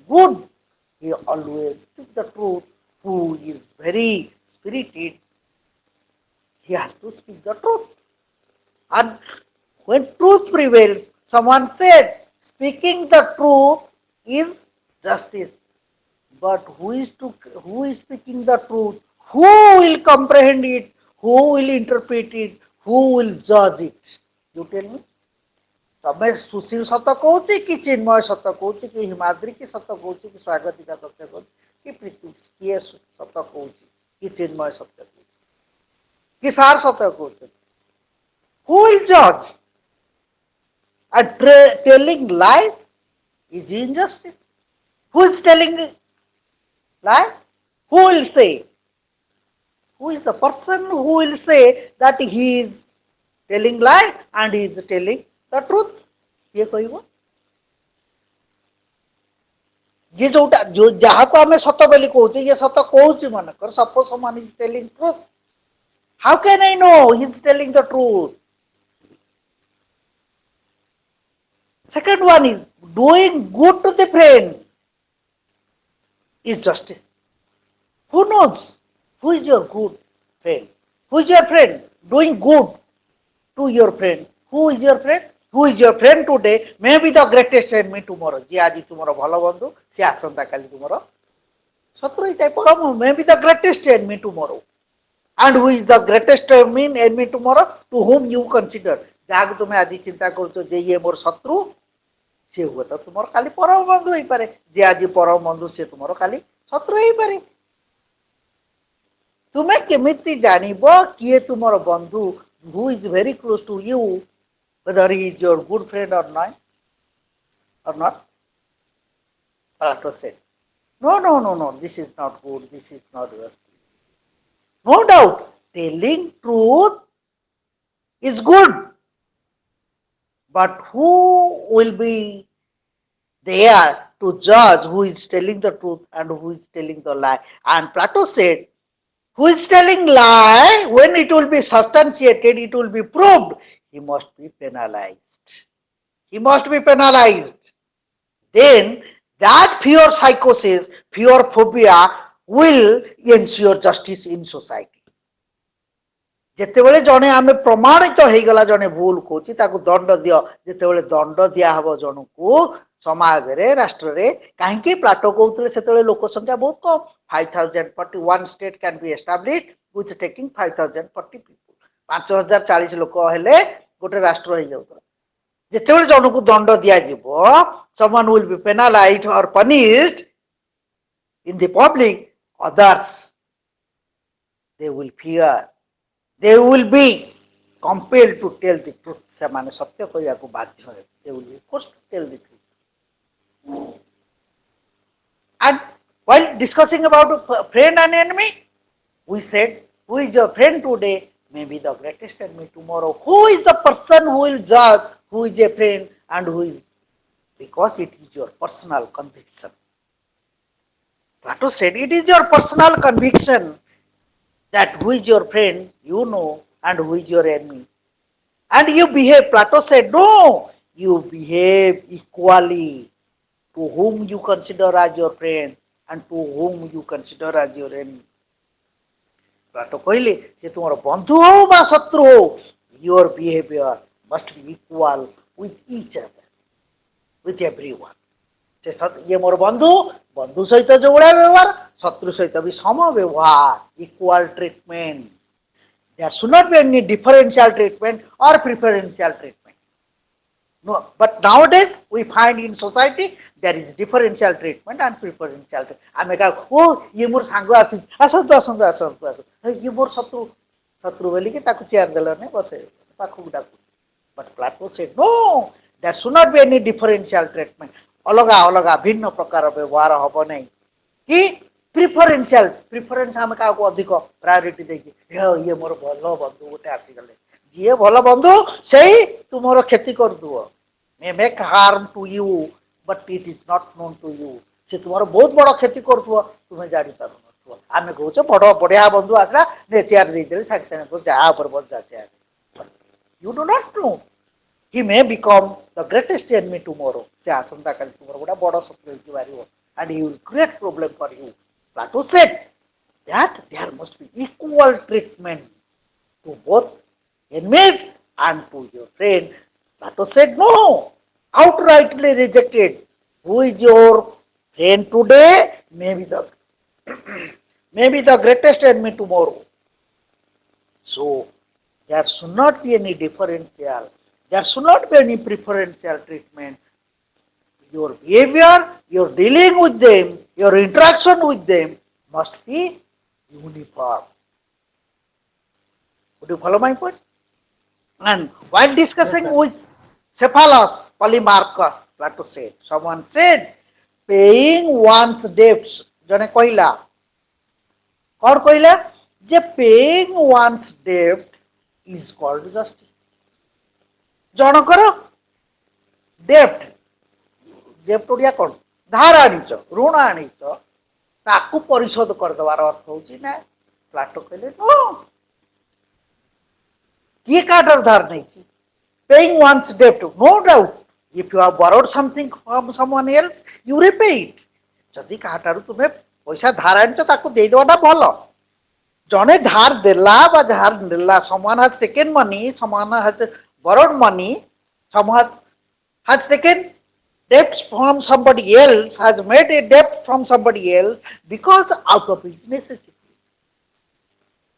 good, he always speaks the truth. Who is very spirited, he has to speak the truth. And when truth prevails, someone said, speaking the truth is justice. But who is speaking the truth? Who will comprehend it? Who will interpret it? Who will judge it? You tell me. ତମେ ସୁଶୀଲ ସତ କହୁଛି କି ଚିନ୍ମୟ ସତ କହୁଛି କି ହିମାଦ୍ରୀ କି ସତ କହୁଛି କି ସ୍ୱାଗତିକା ସତ୍ୟ କହୁଛି କି ପ୍ରୀତି କିଏ ସତ କହୁଛି କି ଚିନ୍ମୟ ସତ୍ୟ କହୁଛି କି ସାର୍ ସତ କହୁଛନ୍ତି? Who will judge? And telling lies is injustice. Who is telling lie? Who will say? Who is the person who will say that he is telling lie and he is telling the truth? କିଏ କହିବ? ଯେ ଯୋଉଟା ଯାହାକୁ ଆମେ ସତ ବୋଲି କହୁଛେ, ଇଏ ସତ କହୁଛି ମନେକର, suppose someone is telling truth. How can I know he is telling the truth? Second one is doing good to the friend is justice. Who knows who is your good friend? Who is your friend? Doing good to your friend. Who is your friend? Who is your friend today may be the greatest enemy tomorrow. ଯେ ଆଜି ତୁମର ଭଲ ବନ୍ଧୁ, ସେ ଆସନ୍ତା କାଲି ତୁମର ଶତ୍ରୁ ହେଇଥାଏ। ପରମ may be the greatest enemy tomorrow. And who is the greatest enemy tomorrow? To whom you consider. ଯାହାକୁ ତୁମେ ଆଜି ଚିନ୍ତା କରୁଛ ଯେ ଇଏ ମୋର ଶତ୍ରୁ, ସେ ହୁଏତ ତୁମର କାଲି ପରମ ବନ୍ଧୁ ହେଇପାରେ। ଯେ ଆଜି ପରମ ବନ୍ଧୁ, ସେ ତୁମର କାଲି ଶତ୍ରୁ ହେଇପାରେ। ତୁମେ କେମିତି ଜାଣିବ କିଏ ତୁମର ବନ୍ଧୁ? Who is very close to you, whether he is your good friend or not? Plato said, no, this is not good, this is not justice. No doubt, telling truth is good. But who will be there to judge who is telling the truth and who is telling the lie? And Plato said, who is telling lie, when it will be substantiated, it will be proved, he must be penalized. He must be penalized. Then that fear psychosis, fear phobia will ensure justice in society. ଯେତେବେଳେ ଜଣେ ଆମେ ପ୍ରମାଣିତ ହେଇଗଲା ଜଣେ ଭୁଲ କହୁଛି ତାକୁ ଦଣ୍ଡ ଦିଅ, ଯେତେବେଳେ ଦଣ୍ଡ ଦିଆହବ ଜଣକୁ ସମାଜରେ ରାଷ୍ଟ୍ରରେ, କାହିଁକି ପ୍ଲାଟୋ କହୁଥିଲେ ସେତେବେଳେ ଲୋକ ସଂଖ୍ୟା ବହୁତ କମ, 5041 state can be established with taking 5040 people, 5040 ଲୋକ ହେଲେ ଗୋଟେ ରାଷ୍ଟ୍ର ହେଇଯାଉଥିଲା। ଯେତେବେଳେ ଜଣକୁ ଦଣ୍ଡ ଦିଆଯିବ, someone will be penalized or punished in the public, others they will fear, they will be compelled to tell the truth. ସେମାନେ ସତ୍ୟ କହିବାକୁ ବାଧ୍ୟ ହେବେ, they will be forced to tell the truth. And while discussing about friend and enemy, we said, who is your friend today may be the greatest enemy tomorrow. Who is the person who will judge who is a friend and who is? Because it is your personal conviction. Plato said, it is your personal conviction that who is your friend, you know, and who is your enemy. And you behave, Plato said, no, you behave equally to whom you consider as your friend and to whom you consider as your enemy. Plato କହିଲେ ଯେ ତୁମର ବନ୍ଧୁ ହଉ ବା ଶତ୍ରୁ ହଉ, your behavior must be equal with each other, with everyone. ସେ ଇଏ ମୋର ବନ୍ଧୁ, ବନ୍ଧୁ ସହିତ ଯୋଉଭଳିଆ ବ୍ୟବହାର, ଶତ୍ରୁ ସହିତ ବି ସମ ବ୍ୟବହାର, equal treatment. There should not be any differential treatment or preferential treatment. No, but nowadays we find in society there is differential treatment and preferential treatment. ଆମେ କା ଓ ଇଏ ମୋର ସାଙ୍ଗ ଆସି ଆସନ୍ତୁ ଆସନ୍ତୁ ଆସନ୍ତୁ ଆସନ୍ତୁ, ଇଏ ମୋର ଶତ୍ରୁ, ଶତ୍ରୁ ବୋଲିକି ତାକୁ ଚେୟାର ଦେଲନି ବସେଇ ପାଖକୁ ଡାକୁ. But Plato said, no, there should not be any differential treatment. ଅଲଗା ଅଲଗା ଭିନ୍ନ ପ୍ରକାର ବ୍ୟବହାର ହବ ନାହିଁ କି ପ୍ରିଫରେନ୍ସିଆଲ, ପ୍ରିଫରେନ୍ସ ଆମେ କାହାକୁ ଅଧିକ ପ୍ରାୟୋରିଟି ଦେଇକି ଇଏ ମୋର ଭଲ ବନ୍ଧୁ ଗୋଟେ ଆସିଗଲେ, ଯିଏ ଭଲ ବନ୍ଧୁ ସେଇ ତୁମର କ୍ଷତି କରୁଥିବ, may make harm to you but it is not known to you. ସେ ତୁମର ବହୁତ ବଡ କ୍ଷତି କରୁଥିବ, ତୁମେ ଜାଣିପାରୁନଥିବ। ଆମେ କହୁଛେ ବଡ ବଢିଆ ବନ୍ଧୁ ଆସିଲା, ନେ ଚେୟାର ଦେଇଦେଲେ ସାଙ୍ଗେ ସାଙ୍ଗେ ଯାହା ଉପରେ ବସା chair, you do not know. He may become the greatest enemy tomorrow. ସେ ଆସନ୍ତାକାଲି ତୁମର ଗୋଟେ ବଡ ଶତ୍ରୁ ହେଇକି ବାହାରିବ, and he will create problem for you. Plato said that there must be equal treatment to both enemies and to your friend. Plato said no, outrightly rejected. Who is your friend today may be the may be the greatest enemy tomorrow. So there should not be any differential, there should not be any preferential treatment. Your behavior, your dealing with them, your interaction with them must be uniform. Would you follow my point? And while discussing with Cephalus Polemarchus, Plato said, someone said, paying one's debts, jane କହିଲା, କଣ କହିଲା ଯେ paying one's debt is called justice. ଜଣଙ୍କର debt, debt Odia କଣ, ଧାର ଆଣିଛ, ଋଣ ଆଣିଛ, ତାକୁ ପରିଶୋଧ କରିଦେବାର ଅର୍ଥ ହଉଛି ନା, ପ୍ଲାଟୋ କହିଲେ नो, କିଏ କାହାଠାରୁ ଧାର ନେଇଛି, paying one's debt, no doubt, if you have borrowed something from someone else, you repay it. ଯଦି କାହାଠାରୁ ତୁମେ ପଇସା ଧାର ଆଣିଛ ତାକୁ ଦେଇଦେବାଟା ଭଲ। ଜଣେ ଧାର ଦେଲା ବା ଧାର ନେଲା, someone has taken money, someone has borrowed money, someone has taken debt from somebody else, has made a debt from somebody else because out of his necessity.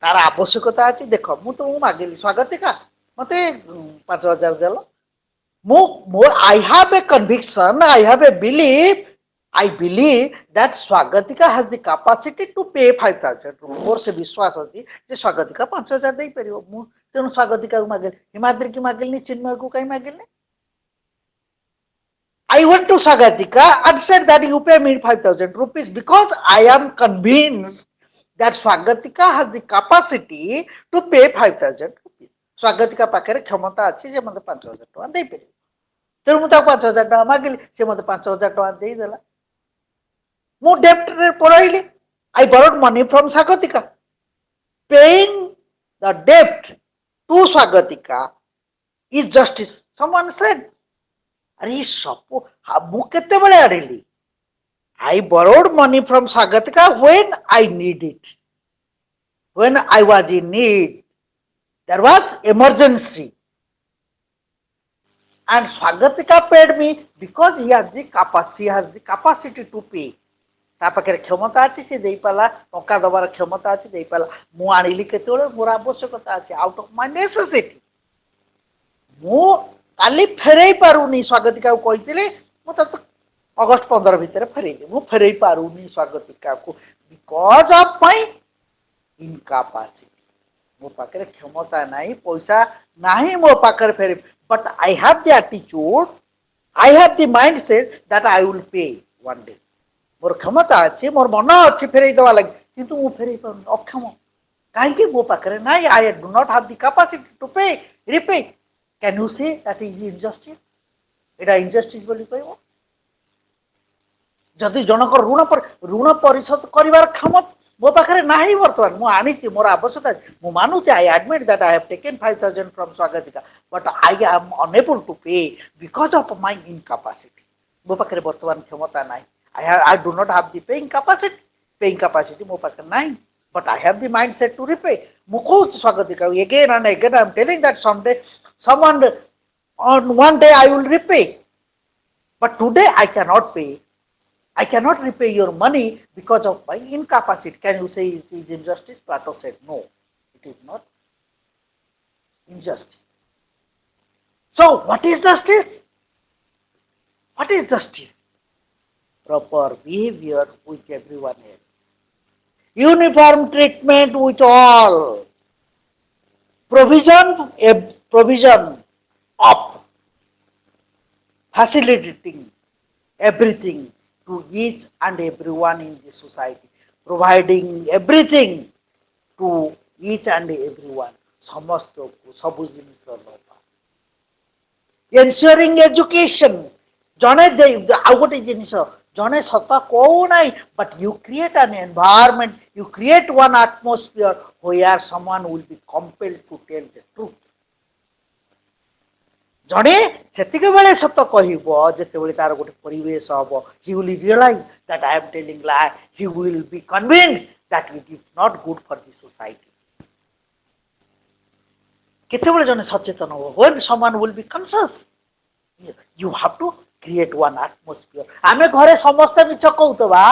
ତାର ଆବଶ୍ୟକତା ଅଛି, ଦେଖ ମୁଁ ତୁମକୁ ମାଗିଲି ସ୍ୱାଗତିକା ମତେ 5000 ଦେଲ, I have a conviction, I have a belief, I believe that Swagatika has the capacity to pay 5000 rupees. ମୋର ସେ ବିଶ୍ୱାସ ଅଛି ଯେ ସ୍ୱାଗତିକା 5000 ଦେଇପାରିବ। ମୁଁ ତେଣୁ ସ୍ୱାଗତିକାକୁ ମାଗିଲି, ହିମାଦ୍ରି କି ମାଗିଲିନି, ଚିନ୍ମୟକୁ କାହିଁ ମାଗିଲିନି? I went to Swagatika and said that you pay me 5000 rupees because I am convinced that Swagatika has the capacity to pay 5000 rupees. Swagatika ପାଖରେ କ୍ଷମତା ଅଛି ଯେ ମୋତେ 5,000 ଟଙ୍କା ଦେଇପାରିବ। ତେଣୁ ମୁଁ ତାକୁ 5,000 ଟଙ୍କା ମାଗିଲି, ସେ ମୋତେ 5,000 ଟଙ୍କା ଦେଇଦେଲା। ମୁଁ ଡେପ୍ଟରେ ପଳେଇଲି। I borrowed money from Swagatika. Paying the debt to Swagatika is justice. Someone said, ଆରେ ସବୁ ମୁଁ କେତେବେଳେ ଆଣିଲି? I borrowed money from Swagatika when I need it. When I was in need, there was emergency. And Swagatika paid me because he has the capacity to pay. ତା ପାଖରେ କ୍ଷମତା ଅଛି, ସେ ଦେଇପାରିଲା, ଟଙ୍କା ଦେବାର କ୍ଷମତା ଅଛି, ଦେଇପାରିଲା। ମୁଁ ଆଣିଲି କେତେବେଳେ ମୋର ଆବଶ୍ୟକତା ଅଛି, ଆଉଟ୍ ଅଫ୍ ମାଇ ନେସେସିଟି। ମୁଁ କାଲି ଫେରେଇ ପାରୁନି, ସ୍ୱାଗତିକାକୁ କହିଥିଲି ମୁଁ ତାକୁ ଅଗଷ୍ଟ 15 ଭିତରେ ଫେରେଇଲି। ମୁଁ ଫେରେଇ ପାରୁନି ସ୍ୱାଗତିକାକୁ ବିକଜ ଅଫ୍ ମାଇ ଇନକାପାସିଟି। ମୋ ପାଖରେ କ୍ଷମତା ନାହିଁ, ପଇସା ନାହିଁ ମୋ ପାଖରେ ଫେରେଇ। But I have the attitude, I have the mindset that I will pay one day. ମୋର କ୍ଷମତା ଅଛି, ମୋର ମନ ଅଛି ଫେରେଇ ଦେବା ଲାଗି, କିନ୍ତୁ ମୁଁ ଫେରେଇ ପାରୁନି, ଅକ୍ଷମ। କାହିଁକି? ମୋ ପାଖରେ ନାହିଁ। I do not have the capacity to pay, repay. Can you say that is injustice? ଏଇଟା injustice ବୋଲି କହିବ? ଯଦି ଜଣଙ୍କର ଋଣ ପରିଶୋଧ କରିବାର କ୍ଷମତା ମୋ ପାଖରେ ନାହିଁ ବର୍ତ୍ତମାନ, ମୁଁ ଆଣିଛି, ମୋର ଆବଶ୍ୟକତା ଅଛି, ମୁଁ ମାନୁଛି, I admit that I have taken 5,000 from Swagatika, but I am unable to pay because of my incapacity. ମୋ ପାଖରେ ବର୍ତ୍ତମାନ କ୍ଷମତା ନାହିଁ। I do not have the paying capacity. Paying capacity ମୋ ପାଖରେ ନାହିଁ, but I have the mindset to repay. ମୁଁ କହୁଛି Swagatika again and again, I am telling that someday, on one day I will repay. But today I cannot pay. I cannot repay your money because of my incapacity. Can you say it is injustice? Plato said, no, it is not injustice. So, what is justice? What is justice? Proper behavior with everyone else. Uniform treatment with all. Provision of facilitating everything to each and everyone in the society, providing everything to each and everyone. ସମସ୍ତଙ୍କୁ ସବୁ ଜିନିଷ ଦେବା। Ensuring education. ଜଣେ ଆଉ ଗୋଟେ ଜିନିଷ, ଜଣେ ସତ କହୁନାହିଁ, but you create an environment, you create one atmosphere where someone will be compelled to tell the truth. ଜଣେ ସେତିକି ବେଳେ ସତ କହିବ ଯେତେବେଳେ ତାର ଗୋଟେ ପରିବେଶ ହବ, he will realize that I am telling lie, he will be convinced that it is not good for the society. କେତେବେଳେ ଜଣେ ସଚେତନ ହବ? When someone will be conscious. You have to create one atmosphere. ଆମେ ଘରେ ସମସ୍ତେ ମିଛ କହୁଥିବା,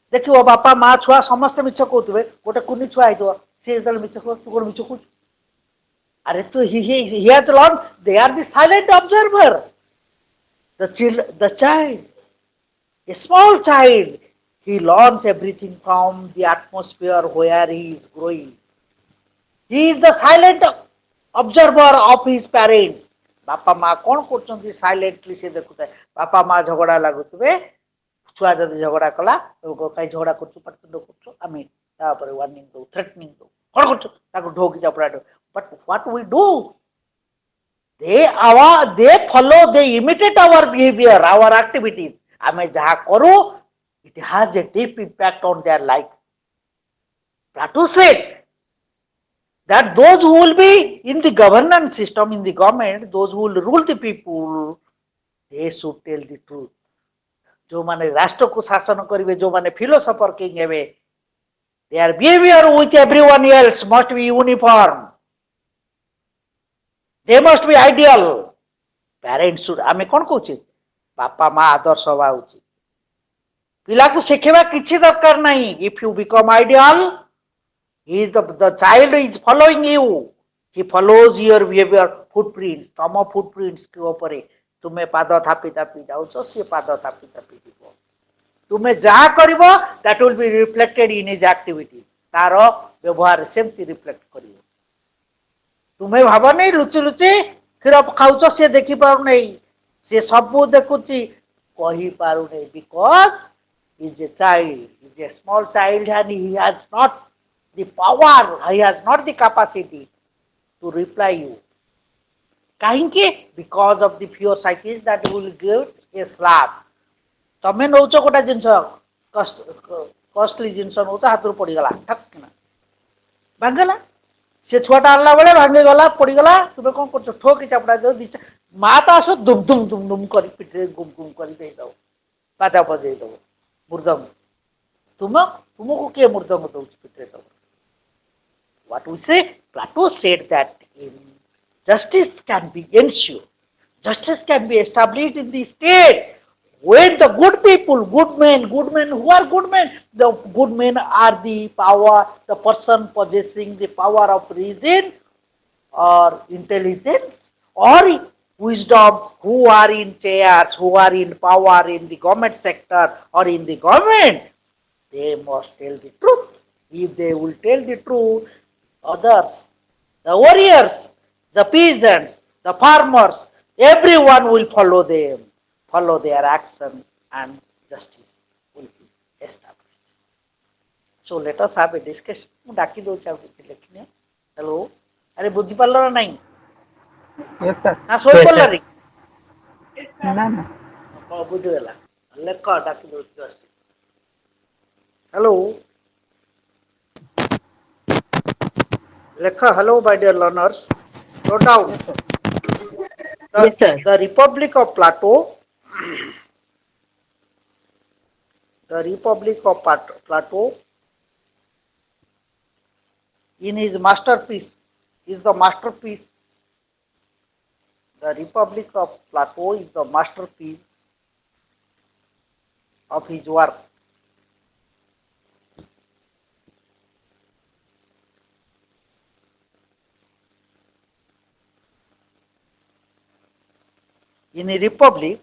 ଦେଖିବ ବାପା ମା ଛୁଆ ସମସ୍ତେ ମିଛ କହୁଥିବେ, ଗୋଟେ କୁନି ଛୁଆ ହେଇଥିବ, ସିଏ ଯେତେବେଳେ ମିଛ କହୁଥିବ, ତୁ କଣ ମିଛ କହୁଛୁ? Are he has learned, they are the silent observer. The child, a small child, he learns everything from the atmosphere where he is growing. He is the silent observer of his parents. ବାପା ମା କଣ କରୁଛନ୍ତି silently ସେ ଦେଖୁଥାଏ। ବାପା ମା ଝଗଡା ଲାଗୁଥିବେ, ଛୁଆ ଯଦି ଝଗଡା କଲା, କାହିଁ ଝଗଡା କରୁଛୁ, ପାଟିତୁଣ୍ଡ କରୁଛୁ, ଆମେ ତାପରେ ୱାର୍ଣ୍ଣିଂ ଦଉ, ଥ୍ରେଟନିଂ ଦଉ, କଣ କରୁଛୁ, ତାକୁ ଢୋକି ଚାପୁଡା ଦଉ। But what we do? They follow, they imitate our behavior, our activities. ଆମେ ଯାହା କରୁ, it has a deep impact on their life. Plato said that those who will be in the governance system, in the government, those who will rule the people, they should tell the truth. ଯୋଉମାନେ ରାଷ୍ଟ୍ରକୁ ଶାସନ କରିବେ, ଯୋଉମାନେ philosopher king ହେବେ, their behavior with everyone else must be uniform. They must be ideal. Parents should, ଆମେ କଣ କହୁଛେ, ବାପା ମା ଆଦର୍ଶ ହବା ଉଚିତ। ପିଲାକୁ ଶିଖେଇବା କିଛି ଦରକାର ନାହିଁ। If you become ideal, the child is following you. He follows your behavior, footprints. ତମ footprints ଉପରେ ତୁମେ ପାଦ ଥାପି ଥାପି ଯାଉଛ, ସିଏ ପାଦ ଥାପି ଥାପି ଯିବ। ତୁମେ ଯାହା କରିବ, that will be reflected in his activity. ତାର ବ୍ୟବହାର ସେମିତି ରିଫ୍ଲେକ୍ଟ କରିବ। ତୁମେ ଭାବନି ଲୁଚି ଲୁଚି କ୍ଷୀର ଖାଉଛ, ସିଏ ଦେଖିପାରୁନାହିଁ, ସିଏ ସବୁ ଦେଖୁଛି, କହିପାରୁନାହିଁ, because he is a child, he is a small child and he has not the power, he has not the capacity to reply you. Kahinki? Because of the pure psyche that will give a slap. तमें notch गोटे जिन costly जिन notch हाथ पड़गला ठक भांगला सी छुआटा आनला बेले भांगीगला पड़गला तुम्हें कौन कर ठोकी चापड़ा दो माँ तो आस दुम दुम दुम दुम कर पिटे गुम गुम कर दब बाजा बजे दब मृदंग तुमको किए मृदंग दौ पिटे दब what we say, Plato said that justice can be ensured, justice can be established in the state when the good people, good men who are good men, the good men are the power, the person possessing the power of reason or intelligence or wisdom, who are in chairs, who are in power in the government sector or in the government, they must tell the truth. If they will tell the truth, others, the warriors, the peasants, the farmers, everyone will follow them, follow their action, and justice will be established. So let us have a discussion. Hello? अरे बुद्धि पार्लो ना नहीं Yes, sir. ना सोई Yes, पड़ला sir. रे No, no. बुद्धि वाला लेख डाकी दो Hello? Lekha, hello, my dear learners. Note down. Yes, sir. The Republic of Plato, the Republic of Plato, in his masterpiece, is the masterpiece. The Republic of Plato is the masterpiece of his work. In a republic,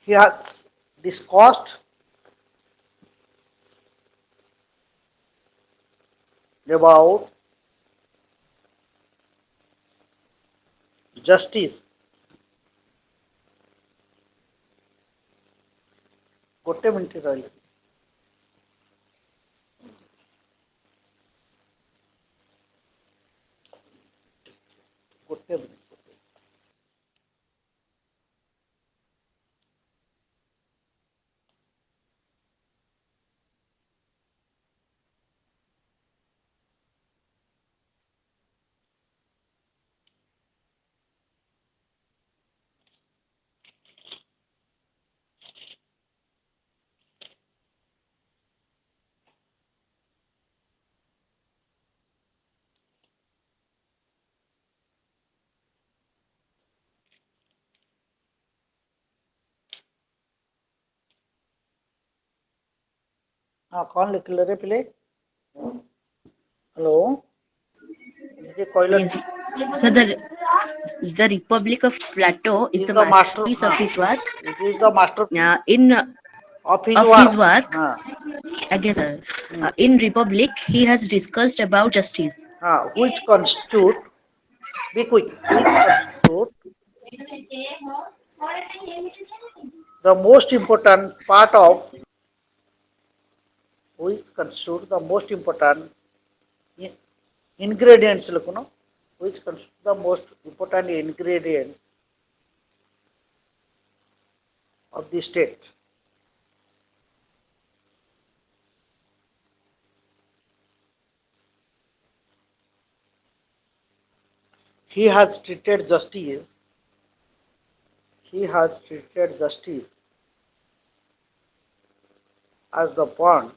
he has discussed about justice. गोटे minute रही गोटे minute हाँ कौन लिख रे पिले hello Yes. So the Republic of Plato is the masterpiece of his work. It is the masterpiece Of of his work, हाँ again, sir. In Republic, he has discussed about justice. हाँ which constitute be quick which constitute the most important part of which constitute the most important ingredients लिखो which constitute the most important ingredient of the state. He has treated justice as the bond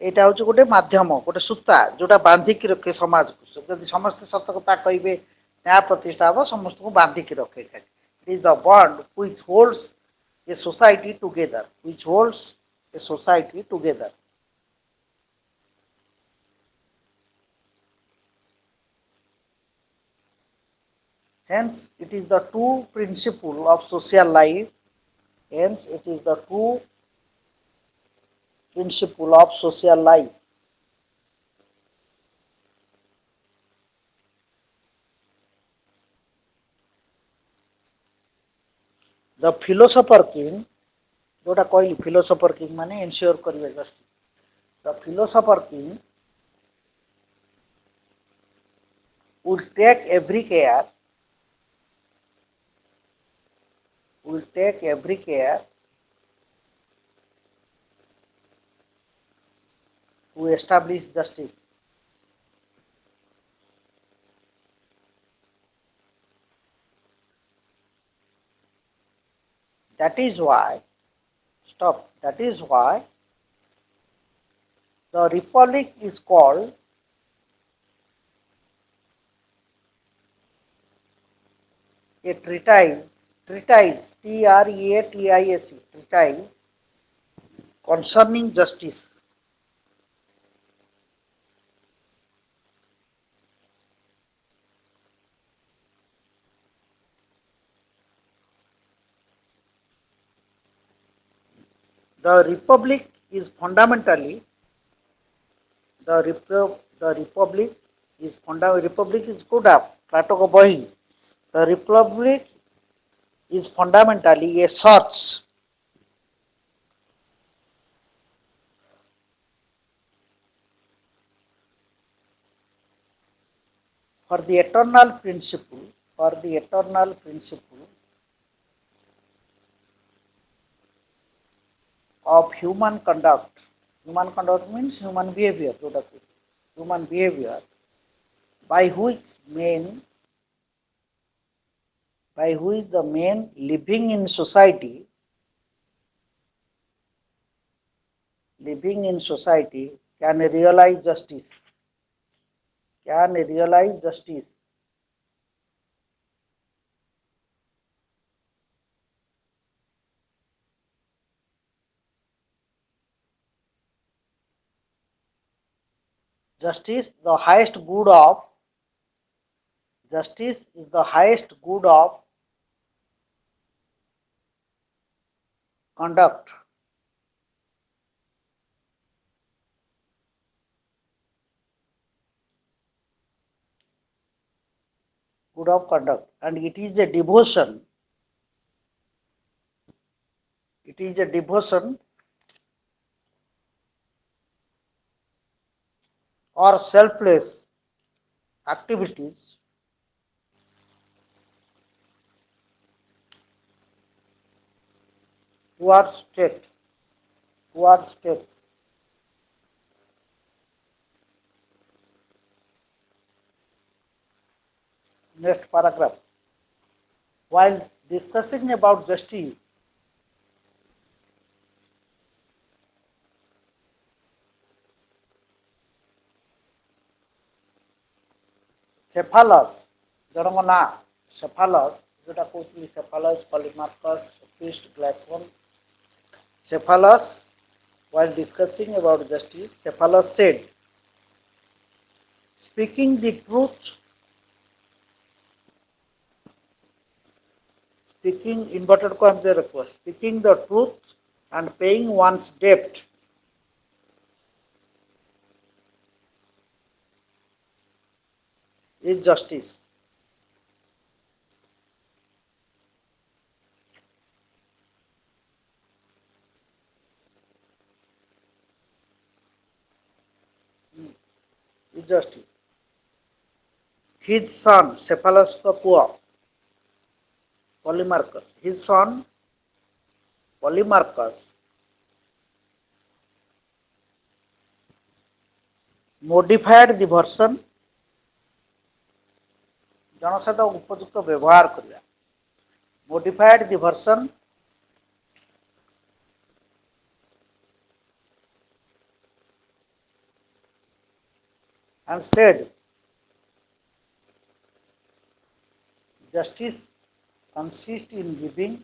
एटा हूँ गोटे मध्यम गोटे सूता जोटा बांधिकी रखे समाज को जब समस्त सत कथा कहे न्याय प्रतिष्ठा हम समस्त को बांधिकी रखे it is the bond which holds a society together hence it is the true principle of social life the philosopher king, जोटा कहली philosopher king माने ensure करिवे justice. The philosopher king will take every care, to establish justice. That is why the republic is called a treatise, T-R-E-A-T-I-S-E, treatise concerning justice. The republic is fundamentally republic is good up. The republic is fundamentally a search for the eternal principle of human conduct. Human conduct means human behavior, by which the men living in society can realize justice. Justice is the highest good of conduct. And it is a devotion. Or selfless activities towards state. Next paragraph. While discussing about justice, Cephalus, Cephalus, Polymarchus, Sophist, Class-1. Cephalus, while discussing about justice, Cephalus said, speaking the truth, speaking the truth and paying one's debt is justice. His son, Cephalus the poor, Polymarchus, his son, Polymarchus, modified the version, जनसहित उपयुक्त व्यवहार करिया, modified the version and said, justice consists in giving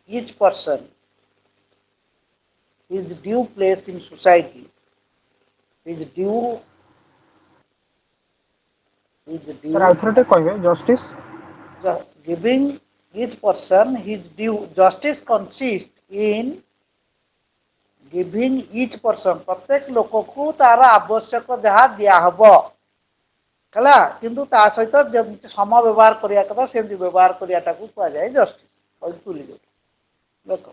each person his due place in society, justice. Giving each person his due. Justice consists in giving each person, प्रत्येक लोक को तार आवश्यक जहाँ दिया हब ହେଲା କିନ୍ତୁ ତା ସହିତ ଯେମିତି ସମ ବ୍ୟବହାର କରିବା କଥା ସେମିତି ବ୍ୟବହାର କରିବାଟାକୁ କୁହାଯାଏ ଜଷ୍ଟିସ୍। ଭୁଲି ଯାଉଛି ଦେଖ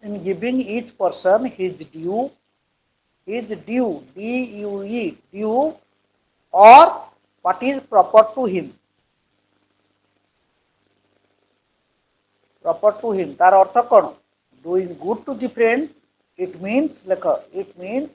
in giving each person his due D-U-E, due or what is proper to him. Proper to him तार अर्थ कौन doing good to the friend it means lekha it means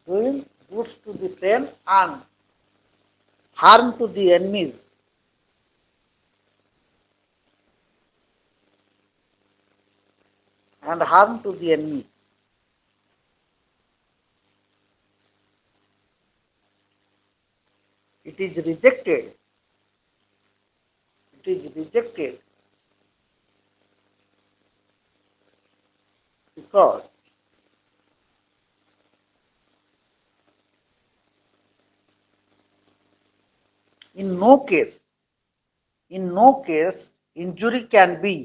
doing good to the friend and harm to the enemies. And harm to the enemy. It is rejected. It is rejected because in no case injury can be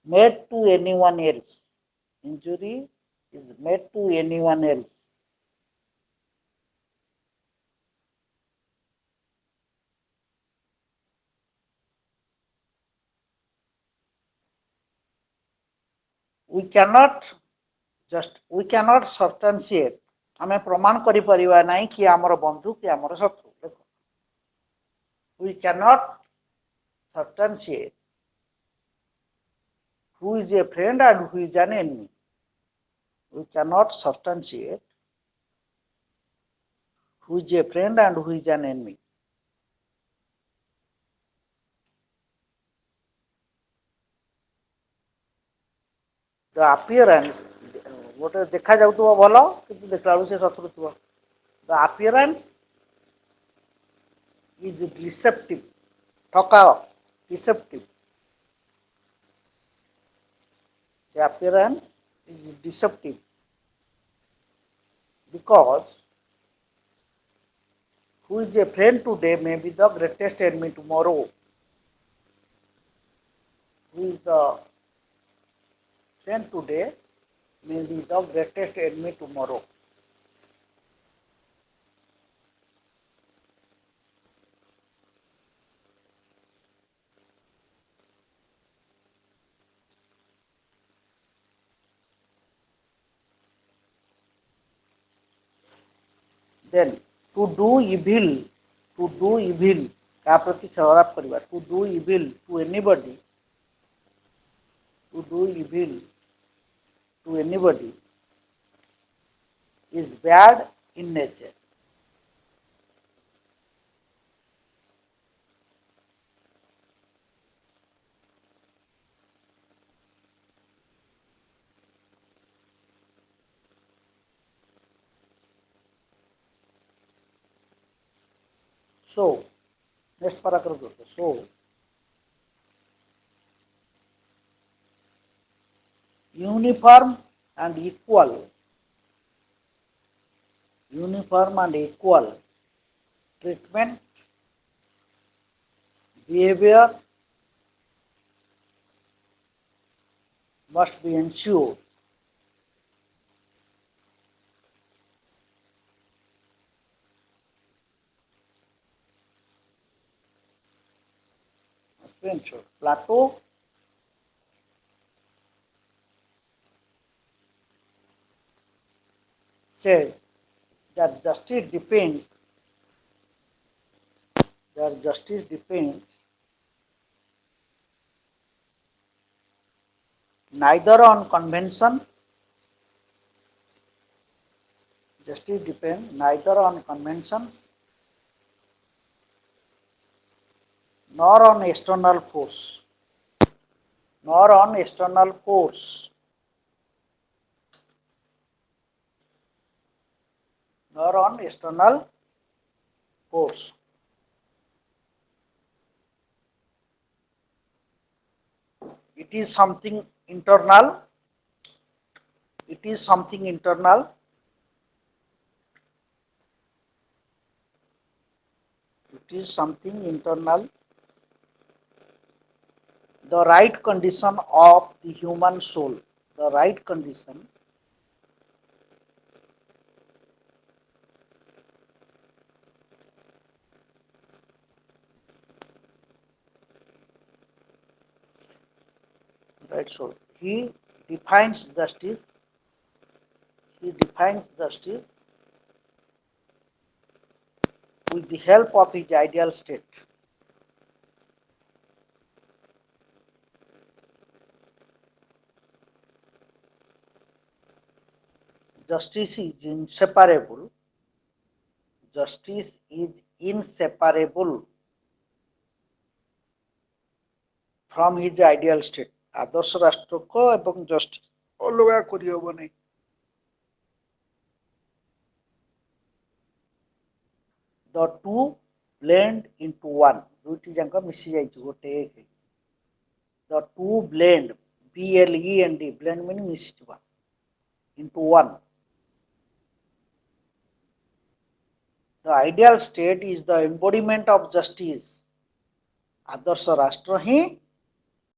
made to anyone else. Injury is made to anyone else. We cannot substantiate. हमें प्रमाण करि परिबा नहीं कि हमर बंधु कि हमर शत्रु देखो we cannot substantiate who is a friend and who is an enemy. We cannot substantiate who is a friend and who is an enemy. The appearance गोटे देखा जाउतबो भलो किंतु देखला से शत्रु थबो. The appearance is deceptive. ठकाओ deceptive. The appearance is deceptive because who is a friend today may be the greatest enemy tomorrow. Who is the friend today may be the greatest enemy tomorrow. Then to do evil क्या प्रति खराब परिवार to do evil to anybody is bad in nature. So next paragraph so uniform and equal treatment, behavior must be ensured. Plato said that justice depends neither on convention nor on external force. It is something internal it is something internal. It is something internal. The right condition of the human soul. The right condition right soul. He defines justice. He defines justice with the help of his ideal state. Justice is inseparable. Justice is inseparable from his ideal state. आदर्श राष्ट्र को एवं justice अलगा करी हबो नहीं. The two blend into one. दुईटी जांक मिसी जाइछि गोटे एक. The two blend, B-L-E-N-D, blend meaning मिसी जिवा into one. The ideal state is the embodiment of justice. आदर्श राष्ट्र ही